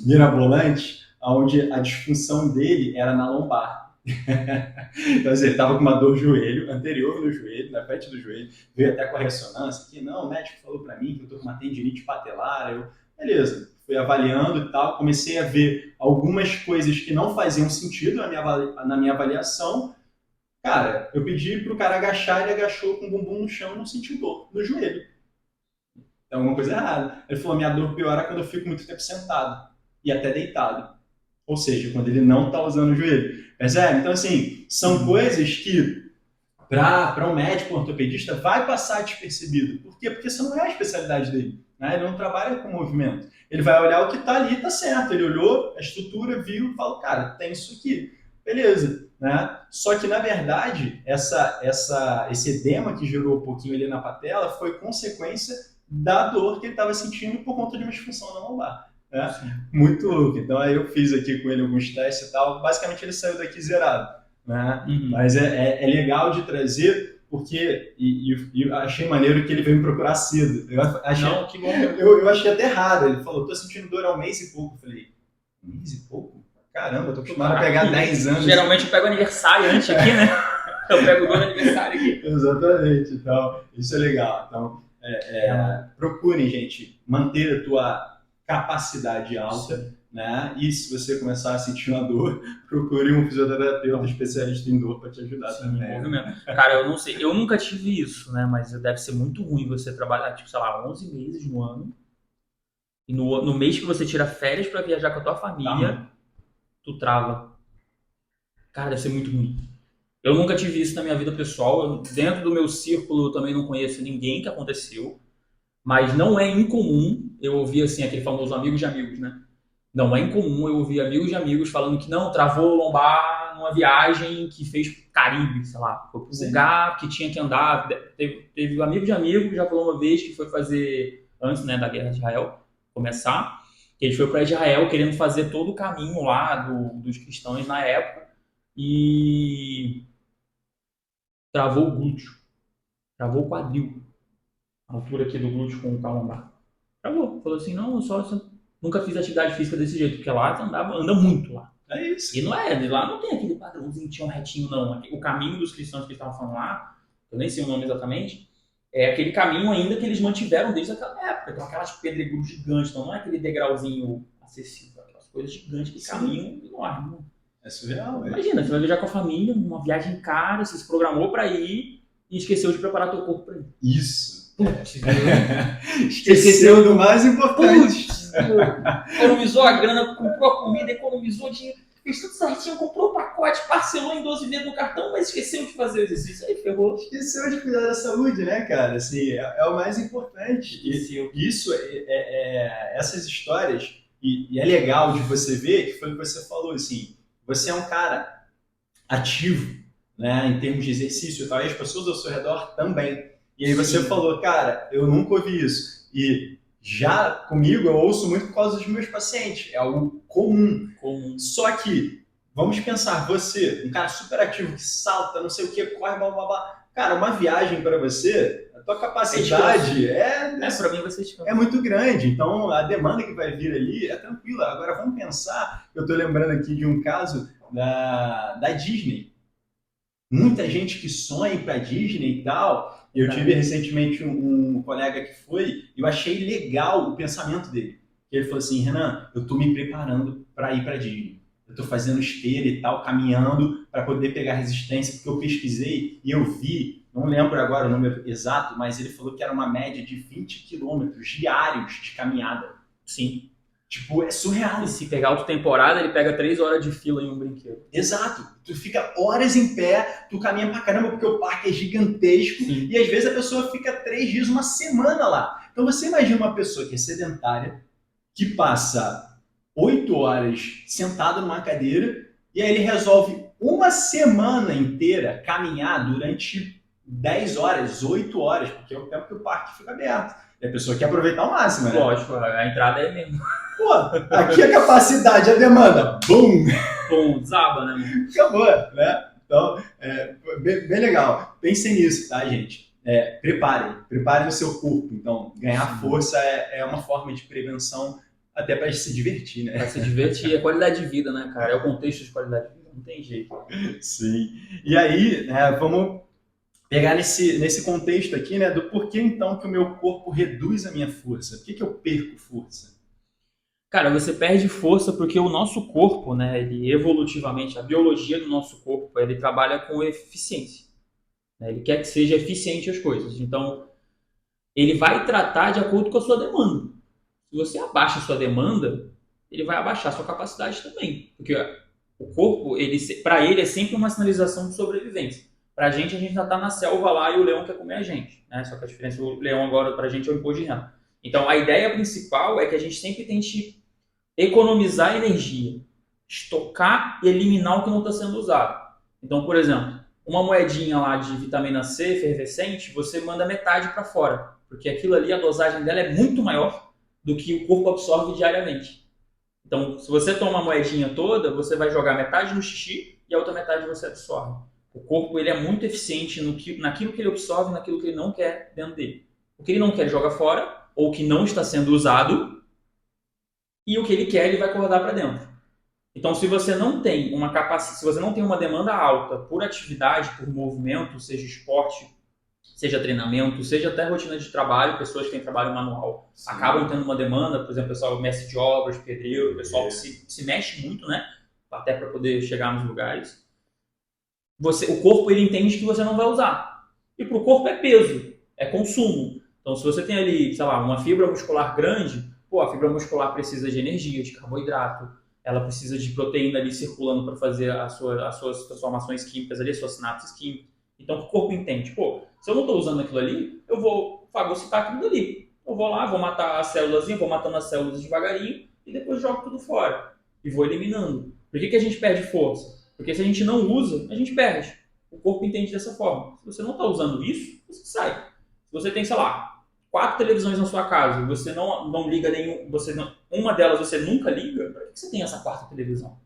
[SPEAKER 1] mirabolantes, onde a disfunção dele era na lombar. Então, assim, ele estava com uma dor no joelho, anterior no joelho, na frente do joelho, veio até com a ressonância, que não, o médico falou para mim que eu estou com uma tendinite patelar, beleza, fui avaliando e tal, comecei a ver algumas coisas que não faziam sentido na minha avaliação. Cara, eu pedi para o cara agachar, ele agachou com o bumbum no chão e não sentiu dor no joelho. Tem alguma coisa errada. Ele falou, minha dor piora quando eu fico muito tempo sentado e até deitado. Ou seja, quando ele não está usando o joelho. Percebe? Então, assim, são coisas que, para um médico ortopedista, vai passar despercebido. Por quê? Porque isso não é a especialidade dele. Né? Ele não trabalha com movimento. Ele vai olhar o que está ali e está certo. Ele olhou a estrutura, viu e falou, cara, tem isso aqui. Beleza. Né? Só que, na verdade, esse edema que gerou um pouquinho ali na patela foi consequência da dor que ele estava sentindo por conta de uma disfunção na lombar. Muito louco. Então aí eu fiz aqui com ele alguns testes e tal. Basicamente ele saiu daqui zerado, né? Uhum. Mas é legal de trazer porque eu achei maneiro que ele veio me procurar cedo.
[SPEAKER 2] Não, que bom.
[SPEAKER 1] Eu achei até errado. Ele falou, tô sentindo dor há 1 mês e pouco. Eu falei, 1 mês e pouco? Caramba, eu tô acostumado a pegar 10 anos.
[SPEAKER 2] Geralmente eu pego aniversariante aqui, né? Eu pego o dor do aniversário aqui.
[SPEAKER 1] Exatamente. Então, isso é legal. Então, procurem, gente, manter a tua capacidade alta, né? E se você começar a sentir uma dor, procure um fisioterapeuta especialista em dor para te ajudar também.
[SPEAKER 2] Movimento. Cara, eu não sei, eu nunca tive isso, né? Mas deve ser muito ruim você trabalhar, tipo, sei lá, 11 meses no ano. E no mês que você tira férias para viajar com a tua família, tu trava. Cara, deve ser muito ruim. Eu nunca tive isso na minha vida pessoal. Dentro do meu círculo, eu também não conheço ninguém que aconteceu. Mas não é incomum eu ouvir, assim, aquele famoso amigos de amigos, né? Não é incomum eu ouvir amigos de amigos falando que não, travou lombar numa viagem que fez pro Caribe, sei lá. Foi pro lugar que tinha que andar. Teve um amigo de amigo que já falou uma vez que foi fazer, antes, né, da Guerra de Israel começar, que ele foi para Israel querendo fazer todo o caminho lá dos cristãos na época e travou o glúteo, travou o quadril, a altura aqui do glúteo com o lombar. Travou. Falou assim, não, nunca fiz atividade física desse jeito, porque lá anda muito lá.
[SPEAKER 1] É isso.
[SPEAKER 2] E lá não tem aquele padrãozinho tão retinho, não. O caminho dos cristãos que estavam falando lá, eu nem sei o nome exatamente, é aquele caminho ainda que eles mantiveram desde aquela época. Então, aquelas pedregulhos gigantes, então não é aquele degrauzinho acessível, aquelas coisas gigantes de caminho enorme.
[SPEAKER 1] É surreal,
[SPEAKER 2] Imagina, você vai viajar com a família, uma viagem cara, você se programou para ir e esqueceu de preparar teu corpo para ir.
[SPEAKER 1] Isso.
[SPEAKER 2] Putz,
[SPEAKER 1] esqueceu do mais importante.
[SPEAKER 2] Putz, economizou a grana, comprou a comida, economizou dinheiro, fez tudo certinho, comprou o pacote, parcelou em 12 vezes no cartão, mas esqueceu de fazer o exercício, aí ferrou.
[SPEAKER 1] Esqueceu de cuidar da saúde, né, cara? Assim, é o mais importante. Isso, essas histórias, e é legal de você ver, que foi o que você falou, assim, você é um cara ativo, né, em termos de exercício e tal, e as pessoas ao seu redor também. E aí você falou, cara, eu nunca ouvi isso. E já comigo eu ouço muito por causa dos meus pacientes. É algo comum. Só que, vamos pensar, você, um cara super ativo que salta, não sei o que, corre, blá, blá, blá. Cara, uma viagem para você, a tua capacidade
[SPEAKER 2] para mim vai ser
[SPEAKER 1] é muito grande. Então, a demanda que vai vir ali é tranquila. Agora, vamos pensar, eu estou lembrando aqui de um caso da Disney. Muita gente que sonha para Disney e tal. Eu tive recentemente um colega que foi e eu achei legal o pensamento dele. Ele falou assim, Renan, eu estou me preparando para ir para Disney. Eu estou fazendo esteira e tal, caminhando para poder pegar resistência, porque eu pesquisei e eu vi, não lembro agora o número exato, mas ele falou que era uma média de 20 quilômetros diários de caminhada.
[SPEAKER 2] Sim.
[SPEAKER 1] Tipo, é surreal.
[SPEAKER 2] E se pegar outra temporada, ele pega 3 horas de fila em um brinquedo.
[SPEAKER 1] Exato. Tu fica horas em pé, tu caminha pra caramba porque o parque é gigantesco. Sim. E às vezes a pessoa fica 3 dias, uma semana lá. Então você imagina uma pessoa que é sedentária, que passa 8 horas sentado numa cadeira e aí ele resolve uma semana inteira caminhar durante 10 horas, 8 horas, porque é o tempo que o parque fica aberto. E a pessoa quer aproveitar ao máximo, né?
[SPEAKER 2] Lógico, a entrada é mesmo.
[SPEAKER 1] Pô, aqui a capacidade, a demanda, bum!
[SPEAKER 2] Bum, desaba, né, mano?
[SPEAKER 1] Acabou, né? Então, bem legal. Pensem nisso, tá, gente? Preparem o seu corpo. Então, ganhar força é uma forma de prevenção até para se divertir, né?
[SPEAKER 2] Para se divertir, é qualidade de vida, né, cara? É o contexto de qualidade de vida, não tem jeito.
[SPEAKER 1] Sim. E aí, né, vamos pegar nesse contexto aqui, né, do porquê, então, que o meu corpo reduz a minha força. Por que eu perco força?
[SPEAKER 2] Cara, você perde força porque o nosso corpo, né, ele evolutivamente, a biologia do nosso corpo, ele trabalha com eficiência. Né? Ele quer que seja eficiente as coisas. Então, ele vai tratar de acordo com a sua demanda. Se você abaixa a sua demanda, ele vai abaixar a sua capacidade também. Porque o corpo, para ele, é sempre uma sinalização de sobrevivência. Pra gente ainda está na selva lá e o leão quer comer a gente. Né? Só que a diferença do leão agora pra gente é o imposto de renda. Então, a ideia principal é que a gente sempre tente economizar energia, estocar e eliminar o que não está sendo usado. Então, por exemplo, uma moedinha lá de vitamina C efervescente, você manda metade para fora, porque aquilo ali, a dosagem dela é muito maior do que o corpo absorve diariamente. Então, se você toma a moedinha toda, você vai jogar metade no xixi e a outra metade você absorve. O corpo ele é muito eficiente naquilo que ele absorve, naquilo que ele não quer dentro dele. O que ele não quer, ele joga fora, ou que não está sendo usado, e o que ele quer, ele vai guardar para dentro. Então, se você não tem uma capacidade, se você não tem uma demanda alta por atividade, por movimento, seja esporte, seja treinamento, seja até rotina de trabalho, pessoas que têm trabalho manual acabam tendo uma demanda, por exemplo, pessoal mestre de obras, pedreiro, pessoal que se mexe muito, né? Até para poder chegar nos lugares. O corpo ele entende que você não vai usar. E para o corpo é peso, é consumo. Então, se você tem ali, sei lá, uma fibra muscular grande, pô, a fibra muscular precisa de energia, de carboidrato, ela precisa de proteína ali circulando para fazer as suas transformações químicas ali, as suas sinapses químicas. Então, o corpo entende, pô, se eu não estou usando aquilo ali, eu vou fagocitar aquilo ali. Eu vou lá, vou matar as células, vou matando as células devagarinho e depois jogo tudo fora. E vou eliminando. Por que a gente perde força? Porque se a gente não usa, a gente perde. O corpo entende dessa forma. Se você não está usando isso, você sai. Se você tem, sei lá, 4 televisões na sua casa e você não liga nenhum, uma delas você nunca liga, para que você tem essa quarta televisão?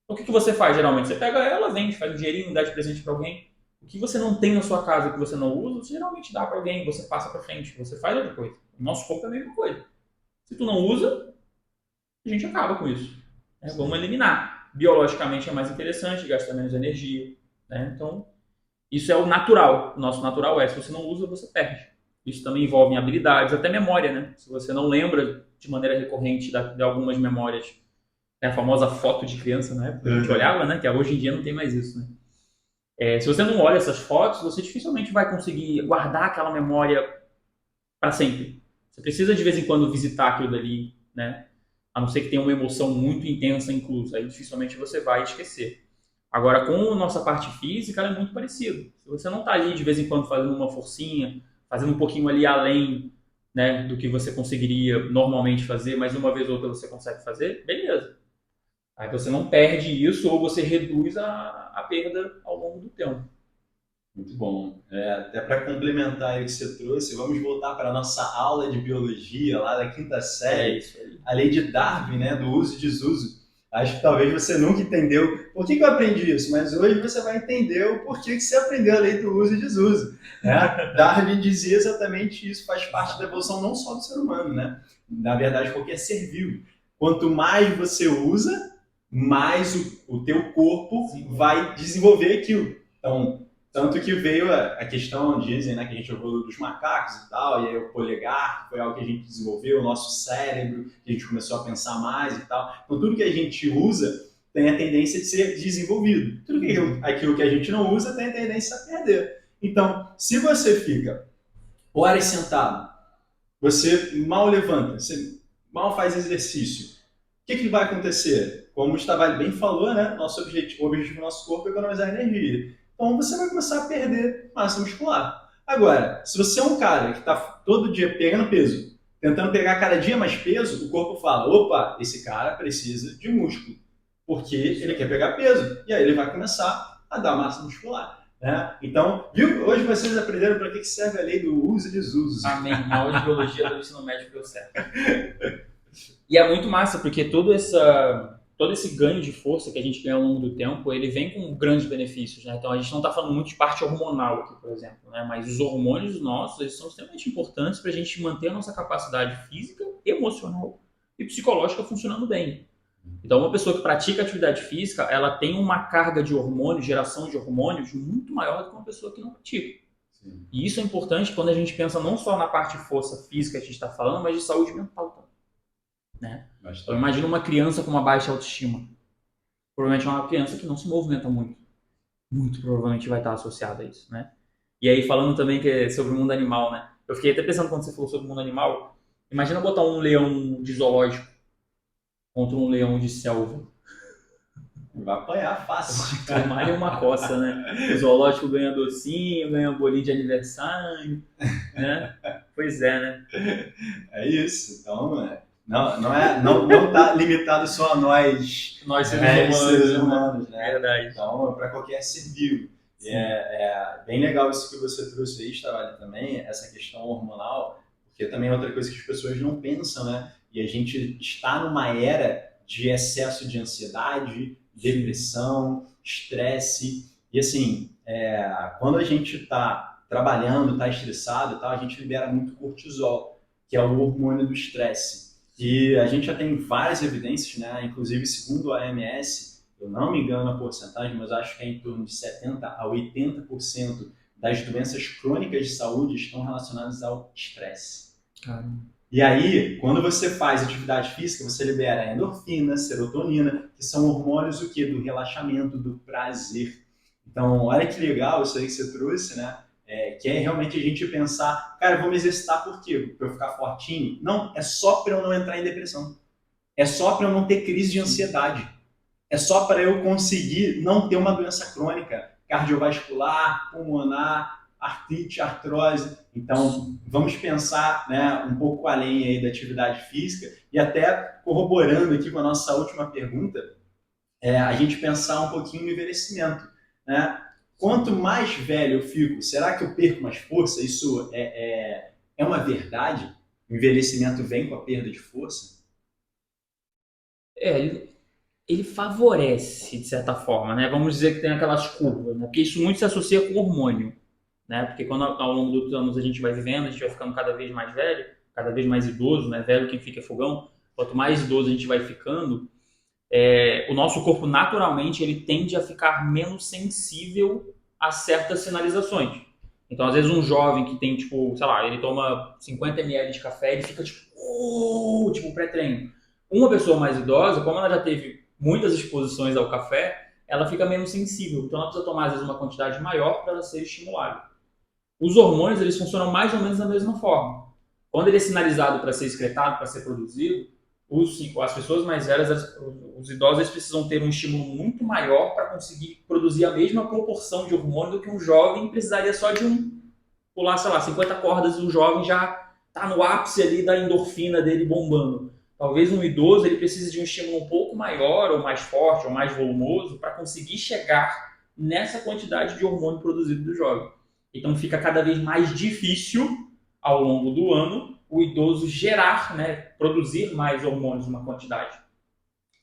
[SPEAKER 2] Então, o que você faz geralmente? Você pega ela, vende, faz um dinheirinho, dá de presente para alguém. O que você não tem na sua casa que você não usa, você geralmente dá para alguém, você passa para frente, você faz outra coisa. O nosso corpo é a mesma coisa. Se tu não usa, a gente acaba com isso. Vamos eliminar. Biologicamente é mais interessante, gasta menos energia. Né? Então, isso é o natural. O nosso natural é, se você não usa, você perde. Isso também envolve habilidades, até memória, né? Se você não lembra de maneira recorrente de algumas memórias, é a famosa foto de criança, né? A gente olhava, né? Que hoje em dia não tem mais isso, né? Se você não olha essas fotos, você dificilmente vai conseguir guardar aquela memória para sempre. Você precisa de vez em quando visitar aquilo dali, né? A não ser que tenha uma emoção muito intensa inclusa. Aí dificilmente você vai esquecer. Agora, com a nossa parte física, ela é muito parecida. Se você não está ali de vez em quando fazendo uma forcinha, fazendo um pouquinho ali além, né, do que você conseguiria normalmente fazer, mas uma vez ou outra você consegue fazer, beleza. Aí você não perde isso ou você reduz a perda ao longo do tempo.
[SPEAKER 1] Muito bom. Até para complementar aí o que você trouxe, vamos voltar para a nossa aula de biologia lá da quinta série.
[SPEAKER 2] Isso aí.
[SPEAKER 1] A lei de Darwin, né, do uso e desuso. Acho que talvez você nunca entendeu por que eu aprendi isso, mas hoje você vai entender o porquê que você aprendeu a lei do uso e desuso. Né? Darwin dizia exatamente isso, faz parte da evolução não só do ser humano, né? Na verdade, qualquer ser vivo. Quanto mais você usa, mais o teu corpo vai desenvolver aquilo. Então, tanto que veio a questão, dizem, né, que a gente evoluiu dos macacos e tal, e aí o polegar foi algo que a gente desenvolveu, o nosso cérebro, que a gente começou a pensar mais e tal. Então, tudo que a gente usa tem a tendência de ser desenvolvido. Tudo aquilo que a gente não usa tem a tendência a perder. Então, se você fica horas sentado, você mal levanta, você mal faz exercício, o que vai acontecer? Como o Stavali bem falou, né, o objetivo do nosso corpo é economizar energia. Então você vai começar a perder massa muscular. Agora, se você é um cara que está todo dia pegando peso, tentando pegar cada dia mais peso, o corpo fala, opa, esse cara precisa de músculo, porque ele quer pegar peso. E aí ele vai começar a dar massa muscular. Né? Então, viu? Hoje vocês aprenderam para que serve a lei do uso e desuso.
[SPEAKER 2] Amém. Na aula de biologia do ensino médio deu certo. E é muito massa, porque todo esse ganho de força que a gente ganha ao longo do tempo, ele vem com grandes benefícios, né? Então a gente não está falando muito de parte hormonal aqui, por exemplo, né? Mas os hormônios nossos, eles são extremamente importantes para a gente manter a nossa capacidade física, emocional e psicológica funcionando bem. Então uma pessoa que pratica atividade física, ela tem uma carga de hormônios, geração de hormônios muito maior do que uma pessoa que não pratica. Sim. E isso é importante quando a gente pensa não só na parte de força física que a gente está falando, mas de saúde mental também. Né? Então imagina uma criança com uma baixa autoestima. Provavelmente é uma criança que não se movimenta muito. Muito provavelmente vai estar associada a isso, né? E aí falando também que é sobre o mundo animal, né? Eu fiquei até pensando quando você falou sobre o mundo animal. Imagina botar um leão de zoológico contra um leão de selva.
[SPEAKER 1] Vai apanhar fácil.
[SPEAKER 2] Tomar uma coça, né? O zoológico ganha docinho, ganha bolinho de aniversário, né? Pois é, né?
[SPEAKER 1] É isso. Então, não está limitado só a nós seres humanos, né?
[SPEAKER 2] Verdade.
[SPEAKER 1] Então, para qualquer ser vivo. E é bem legal isso que você trouxe aí, Stavali, também, essa questão hormonal, porque também é outra coisa que as pessoas não pensam, né? E a gente está numa era de excesso de ansiedade, depressão, estresse. E assim, quando a gente está trabalhando, está estressado e tal, a gente libera muito cortisol, que é o hormônio do estresse. E a gente já tem várias evidências, né? Inclusive, segundo a OMS, eu não me engano a porcentagem, mas acho que é em torno de 70 a 80% das doenças crônicas de saúde estão relacionadas ao estresse.
[SPEAKER 2] Caramba.
[SPEAKER 1] E aí, quando você faz atividade física, você libera endorfina, serotonina, que são hormônios o quê? Do relaxamento, do prazer. Então, olha que legal isso aí que você trouxe, né? Que é realmente a gente pensar, cara, eu vou me exercitar por quê? Para eu ficar fortinho? Não, é só para eu não entrar em depressão. É só para eu não ter crise de ansiedade. É só para eu conseguir não ter uma doença crônica, cardiovascular, pulmonar, artrite, artrose. Então, vamos pensar, né, um pouco além aí da atividade física e até corroborando aqui com a nossa última pergunta, a gente pensar um pouquinho no envelhecimento, né? Quanto mais velho eu fico, será que eu perco mais força? Isso é uma verdade? O envelhecimento vem com a perda de força?
[SPEAKER 2] Ele favorece, de certa forma, né? Vamos dizer que tem aquelas curvas, né? Porque isso muito se associa com hormônio, né? Porque quando ao longo dos anos a gente vai vivendo, a gente vai ficando cada vez mais velho, cada vez mais idoso, né? Velho quem fica é fogão. Quanto mais idoso a gente vai ficando, o nosso corpo naturalmente ele tende a ficar menos sensível a certas sinalizações. Então, às vezes um jovem que tem, tipo, sei lá, ele toma 50 ml de café, ele fica tipo pré-treino. Uma pessoa mais idosa, como ela já teve muitas exposições ao café, ela fica menos sensível. Então, ela precisa tomar, às vezes, uma quantidade maior para ela ser estimulada. Os hormônios, eles funcionam mais ou menos da mesma forma. Quando ele é sinalizado para ser excretado, para ser produzido, as pessoas mais velhas, os idosos, eles precisam ter um estímulo muito maior para conseguir produzir a mesma proporção de hormônio do que um jovem precisaria só de pular, sei lá, 50 cordas e o jovem já está no ápice ali da endorfina dele bombando. Talvez um idoso ele precise de um estímulo um pouco maior, ou mais forte, ou mais volumoso, para conseguir chegar nessa quantidade de hormônio produzido do jovem. Então fica cada vez mais difícil, ao longo do ano, o idoso gerar, né, produzir mais hormônios, uma quantidade.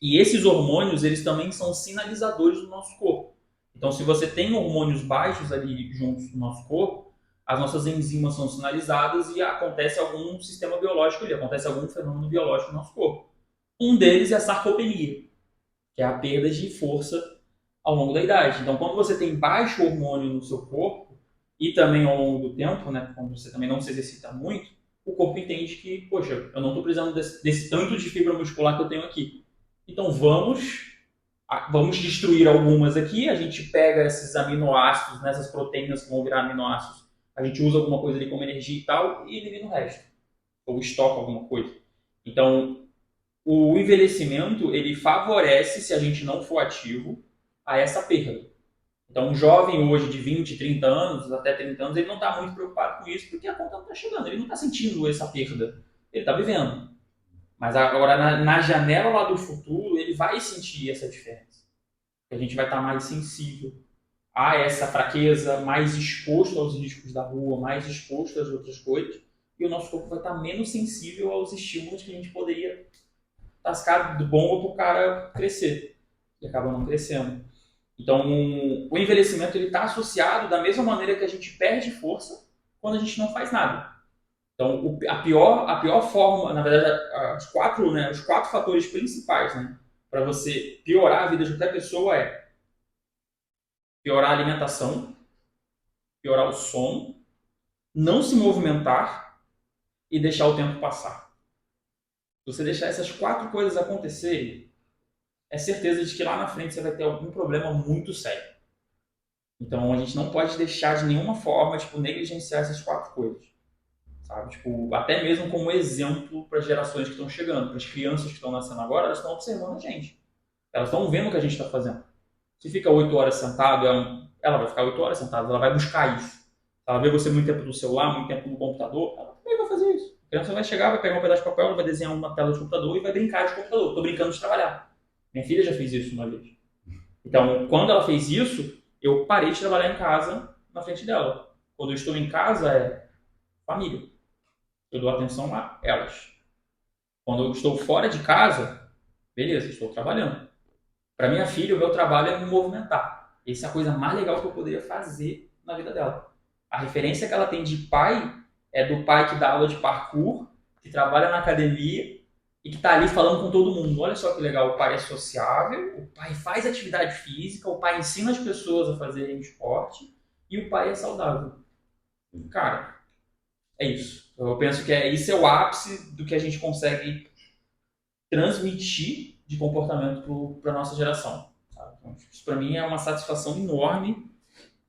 [SPEAKER 2] E esses hormônios, eles também são sinalizadores do nosso corpo. Então, se você tem hormônios baixos ali juntos no nosso corpo, as nossas enzimas são sinalizadas e acontece algum sistema biológico ali, acontece algum fenômeno biológico no nosso corpo. Um deles é a sarcopenia, que é a perda de força ao longo da idade. Então, quando você tem baixo hormônio no seu corpo, e também ao longo do tempo, né, quando você também não se exercita muito, o corpo entende que, poxa, eu não estou precisando desse tanto de fibra muscular que eu tenho aqui. Então, vamos destruir algumas aqui, a gente pega esses aminoácidos, né, essas proteínas que vão virar aminoácidos, a gente usa alguma coisa ali como energia e tal, e elimina o resto. Ou estoca alguma coisa. Então, o envelhecimento, ele favorece, se a gente não for ativo, a essa perda. Então, um jovem hoje de 20, 30 anos, até 30 anos, ele não está muito preocupado com isso, porque a conta não está chegando, ele não está sentindo essa perda, ele está vivendo. Mas agora, na janela lá do futuro, ele vai sentir essa diferença. A gente vai estar mais sensível a essa fraqueza, mais exposto aos riscos da rua, mais exposto às outras coisas, e o nosso corpo vai estar menos sensível aos estímulos que a gente poderia tascar do bomba para o cara crescer, e acaba não crescendo. Então, o envelhecimento está associado da mesma maneira que a gente perde força quando a gente não faz nada. Então, a pior forma, na verdade, os quatro fatores principais, né, para você piorar a vida de qualquer pessoa é piorar a alimentação, piorar o sono, não se movimentar e deixar o tempo passar. Se você deixar essas quatro coisas acontecerem, é certeza de que lá na frente você vai ter algum problema muito sério. Então, a gente não pode deixar de nenhuma forma, negligenciar essas quatro coisas. Sabe? Até mesmo como exemplo para as gerações que estão chegando, para as crianças que estão nascendo agora, elas estão observando a gente. Elas estão vendo o que a gente está fazendo. Se fica 8 horas sentado, ela vai ficar 8 horas sentada, ela vai buscar isso. Ela vê você muito tempo no celular, muito tempo no computador, ela também vai fazer isso. A criança vai chegar, vai pegar um pedaço de papel, vai desenhar uma tela de computador e vai brincar de computador. Estou brincando de trabalhar. Minha filha já fez isso uma vez. Então, quando ela fez isso, eu parei de trabalhar em casa na frente dela. Quando eu estou em casa, é família. Eu dou atenção a elas. Quando eu estou fora de casa, beleza, estou trabalhando. Para minha filha, o meu trabalho é me movimentar. Essa é a coisa mais legal que eu poderia fazer na vida dela. A referência que ela tem de pai é do pai que dá aula de parkour, que trabalha na academia e que está ali falando com todo mundo. Olha só que legal, o pai é sociável, o pai faz atividade física, o pai ensina as pessoas a fazerem esporte e o pai é saudável. Cara, é isso. Eu penso que isso é o ápice do que a gente consegue transmitir de comportamento para a nossa geração. Sabe? Então, isso para mim é uma satisfação enorme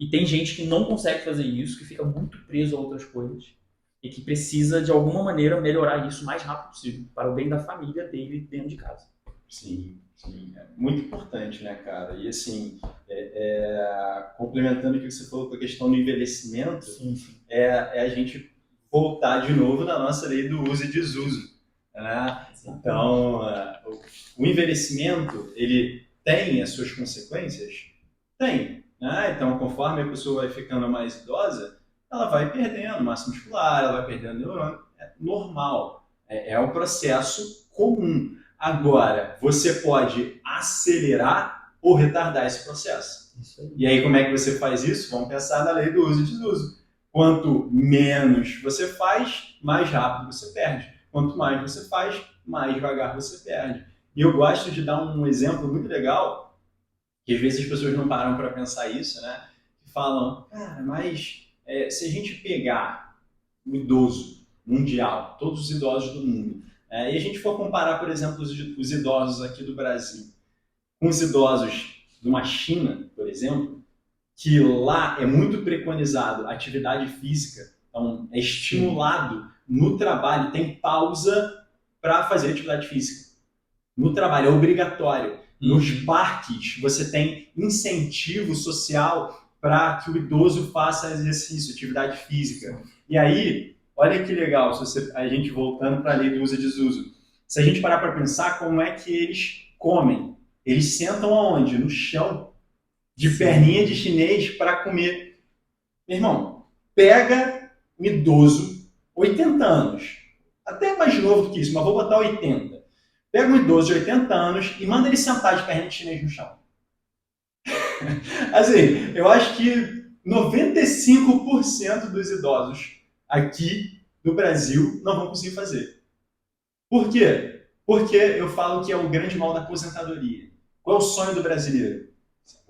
[SPEAKER 2] e tem gente que não consegue fazer isso, que fica muito preso a outras coisas e que precisa, de alguma maneira, melhorar isso o mais rápido possível, para o bem da família dele dentro de casa.
[SPEAKER 1] Sim, sim. É muito importante, né, cara? E assim, complementando o que você falou com a questão do envelhecimento,
[SPEAKER 2] Sim, sim.
[SPEAKER 1] É a gente voltar de novo na nossa lei do uso e desuso. Né? Então, o envelhecimento, ele tem as suas consequências? Tem. Né? Então, conforme a pessoa vai ficando mais idosa, ela vai perdendo massa muscular, ela vai perdendo neurônio. É normal. É um processo comum. Agora, você pode acelerar ou retardar esse processo. E aí, como é que você faz isso? Vamos pensar na lei do uso e desuso. Quanto menos você faz, mais rápido você perde. Quanto mais você faz, mais devagar você perde. E eu gosto de dar um exemplo muito legal, que às vezes as pessoas não param para pensar isso, né? Que falam, cara, mas se a gente pegar o idoso mundial, todos os idosos do mundo, e a gente for comparar, por exemplo, os idosos aqui do Brasil com os idosos de uma China, por exemplo, que lá é muito preconizado a atividade física, então é estimulado no trabalho, tem pausa para fazer atividade física. No trabalho é obrigatório. Nos parques você tem incentivo social para que o idoso faça exercício, atividade física. E aí, olha que legal, a gente voltando para a lei do uso e desuso. Se a gente parar para pensar como é que eles comem, eles sentam aonde? No chão, de perninha de chinês para comer. Meu irmão, pega um idoso, 80 anos, até mais novo do que isso, mas vou botar 80. Pega um idoso de 80 anos e manda ele sentar de perninha de chinês no chão. Assim, eu acho que 95% dos idosos aqui do Brasil não vão conseguir fazer. Por quê? Porque eu falo que é o grande mal da aposentadoria. Qual é o sonho do brasileiro?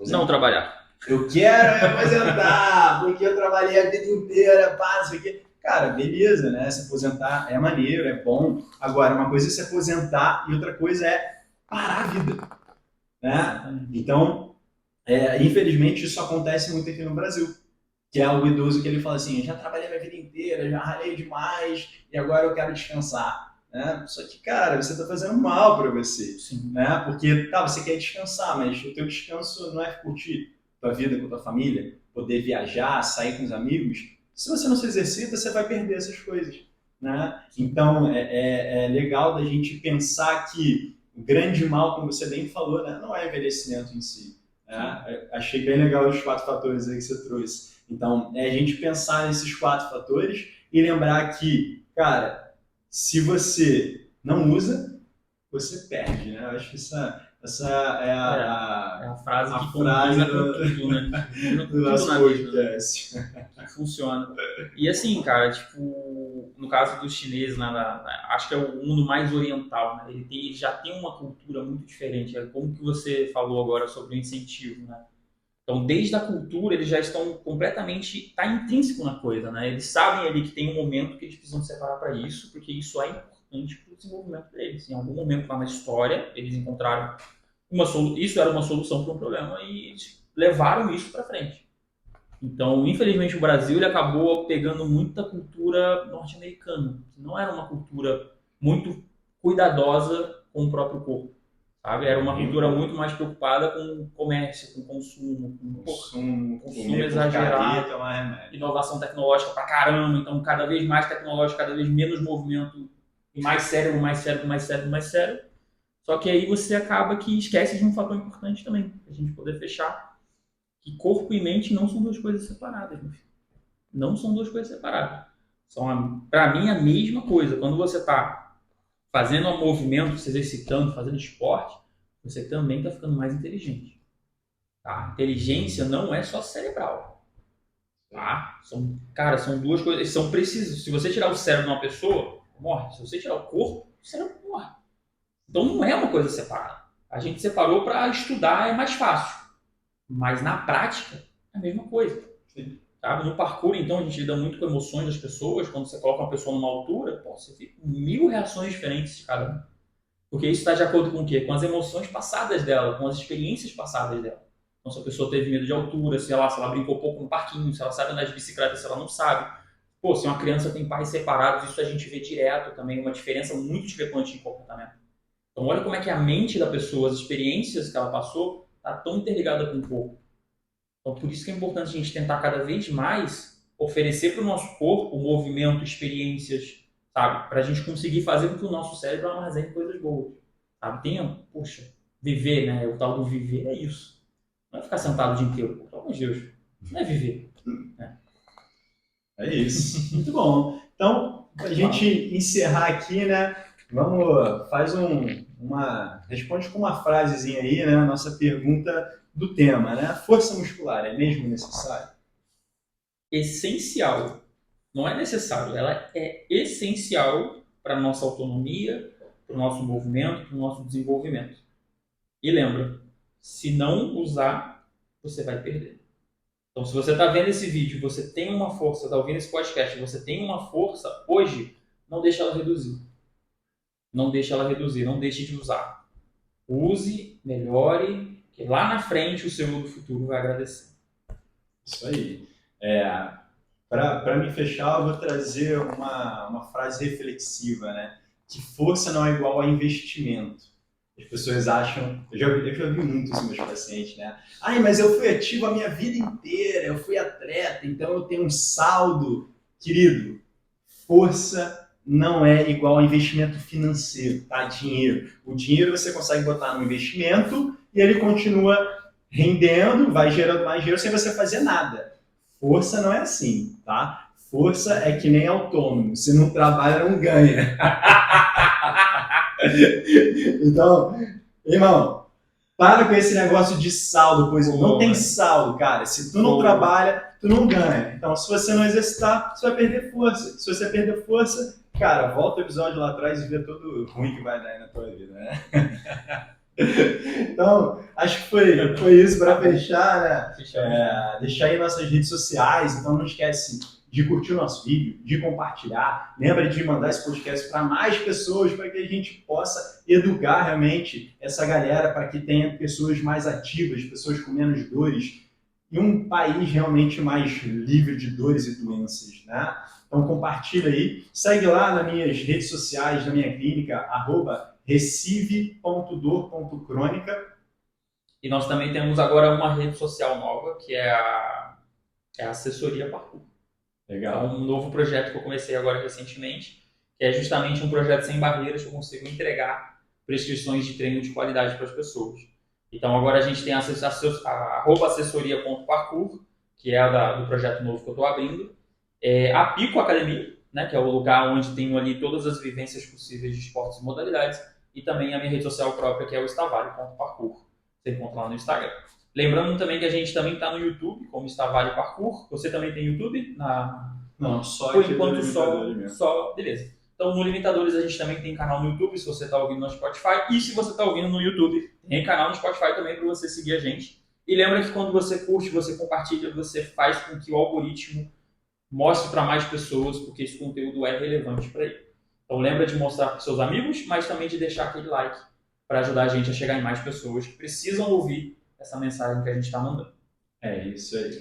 [SPEAKER 2] Não trabalhar.
[SPEAKER 1] Eu quero me aposentar, porque eu trabalhei a vida inteira, passo aqui. Cara, beleza, né? Se aposentar é maneiro, é bom. Agora, uma coisa é se aposentar e outra coisa é parar a vida. Né? Então, infelizmente, isso acontece muito aqui no Brasil. Que é o idoso que ele fala assim, já trabalhei minha vida inteira, já ralei demais e agora eu quero descansar. Né? Só que, cara, você está fazendo mal para você.
[SPEAKER 2] Sim.
[SPEAKER 1] Né? Porque, tá, você quer descansar, mas o teu descanso não é curtir tua vida com a tua família, poder viajar, sair com os amigos. Se você não se exercita, você vai perder essas coisas. Né? Então, é legal da gente pensar que o grande mal, como você bem falou, né, não é o envelhecimento em si. Né? Achei bem legal os 4 fatores aí que você trouxe. Então, é a gente pensar nesses 4 fatores e lembrar que, cara, se você não usa, você perde, né? Eu acho que essa é
[SPEAKER 2] a frase
[SPEAKER 1] a
[SPEAKER 2] que
[SPEAKER 1] frase
[SPEAKER 2] tudo, né?
[SPEAKER 1] do nosso podcast.
[SPEAKER 2] Que funciona. E assim, cara, tipo, no caso dos chineses, né, acho que é o mundo mais oriental, né? Ele já tem uma cultura muito diferente. É como que você falou agora sobre o incentivo, né? Então, desde a cultura, eles já estão completamente, tá intrínseco na coisa, né? Eles sabem ali que tem um momento que eles precisam se separar para isso, porque isso é importante para o desenvolvimento deles. Em algum momento lá na história, eles encontraram isso era uma solução para um problema e eles levaram isso para frente. Então, infelizmente, o Brasil ele acabou pegando muita cultura norte-americana, que não era uma cultura muito cuidadosa com o próprio corpo. Sabe? Era uma cultura muito mais preocupada com o comércio, com o consumo, consumo exagerado, inovação tecnológica pra caramba, então cada vez mais tecnológico, cada vez menos movimento, e mais cérebro, mais cérebro, mais cérebro, mais cérebro. Só que aí você acaba que esquece de um fator importante também, pra gente poder fechar, que corpo e mente não são duas coisas separadas, meu filho. Não são duas coisas separadas. São, pra mim, a mesma coisa. Quando você tá fazendo um movimento, se exercitando, fazendo esporte, você também está ficando mais inteligente. Tá? Inteligência não é só cerebral. Tá? São duas coisas, são precisas. Se você tirar o cérebro de uma pessoa, morre. Se você tirar o corpo, o cérebro morre. Então não é uma coisa separada. A gente separou para estudar, é mais fácil. Mas na prática, é a mesma coisa.
[SPEAKER 1] Sim.
[SPEAKER 2] Sabe? No parkour, então, a gente lida muito com emoções das pessoas. Quando você coloca uma pessoa numa altura, pô, você vê 1000 reações diferentes de cada um. Porque isso está de acordo com o quê? Com as emoções passadas dela, com as experiências passadas dela. Então, se a pessoa teve medo de altura, se ela brincou pouco no parquinho, se ela sabe andar de bicicleta, se ela não sabe. Pô, se uma criança tem pais separados, isso a gente vê direto também, uma diferença muito discrepante em comportamento. Então, olha como é que a mente da pessoa, as experiências que ela passou, está tão interligada com o corpo. Então, por isso que é importante a gente tentar cada vez mais oferecer para o nosso corpo movimento, experiências, sabe? Para a gente conseguir fazer com que o nosso cérebro armazene coisas boas, sabe? Tenha, poxa, viver, né? O tal do viver é isso. Não é ficar sentado o dia inteiro, pelo amor de Deus. Não é viver.
[SPEAKER 1] É isso. Muito bom. Então, para a gente encerrar aqui, né? Vamos, responde com uma frasezinha aí, né? A nossa pergunta do tema, né? Força muscular é mesmo necessário?
[SPEAKER 2] Essencial. Não é necessário, ela é essencial para a nossa autonomia, para o nosso movimento, para o nosso desenvolvimento. E lembra, se não usar, você vai perder. Então, se você está vendo esse vídeo, você tem uma força, está ouvindo esse podcast, você tem uma força hoje, não deixe ela reduzir. Não deixe ela reduzir, não deixe de usar. Use, melhore, que lá na frente o seu eu do futuro vai agradecer.
[SPEAKER 1] Isso aí. Para me fechar, eu vou trazer uma frase reflexiva, né? Que força não é igual a investimento. As pessoas acham, eu já vi muito isso nos meus pacientes, né? Ai, mas eu fui ativo a minha vida inteira, eu fui atleta, então eu tenho um saldo. Querido, força não é igual a investimento financeiro, tá? Dinheiro. O dinheiro você consegue botar no investimento e ele continua rendendo, vai gerando mais dinheiro sem você fazer nada. Força não é assim, tá? Força é que nem autônomo. Se não trabalha, não ganha. Então, irmão, para com esse negócio de saldo, pois não tem saldo, cara. Se tu não trabalha, tu não ganha. Então, se você não exercitar, você vai perder força. Se você perder força, cara, volta o episódio lá atrás e vê tudo ruim que vai dar aí na tua vida, né? Então, acho que foi isso para fechar, né? Deixar aí nossas redes sociais. Então, não esquece de curtir o nosso vídeo, de compartilhar. Lembra de mandar esse podcast para mais pessoas, para que a gente possa educar realmente essa galera, para que tenha pessoas mais ativas, pessoas com menos dores, e um país realmente mais livre de dores e doenças, né? Então compartilha aí, segue lá nas minhas redes sociais, na minha clínica, @recive.dor.crônica.
[SPEAKER 2] E nós também temos agora uma rede social nova, que é a Assessoria Parkour.
[SPEAKER 1] Legal.
[SPEAKER 2] É um novo projeto que eu comecei agora recentemente, que é justamente um projeto sem barreiras que eu consigo entregar prescrições de treino de qualidade para as pessoas. Então agora a gente tem a @assessoria.parkour, que é do projeto novo que eu estou abrindo. A Pico Academia, né, que é o lugar onde tenho ali todas as vivências possíveis de esportes e modalidades. E também a minha rede social própria, que é o Estavalho.parkour. Você encontra lá no Instagram. Lembrando também que a gente também está no YouTube, como Estavalho Parkour. Você também tem YouTube?
[SPEAKER 1] Não, só
[SPEAKER 2] por enquanto só. Beleza. Então, no Limitadores a gente também tem canal no YouTube, se você está ouvindo no Spotify. E se você está ouvindo no YouTube, tem canal no Spotify também para você seguir a gente. E lembra que quando você curte, você compartilha, você faz com que o algoritmo mostre para mais pessoas, porque esse conteúdo é relevante para ele. Então, lembra de mostrar para seus amigos, mas também de deixar aquele like para ajudar a gente a chegar em mais pessoas que precisam ouvir essa mensagem que a gente está mandando.
[SPEAKER 1] É isso aí.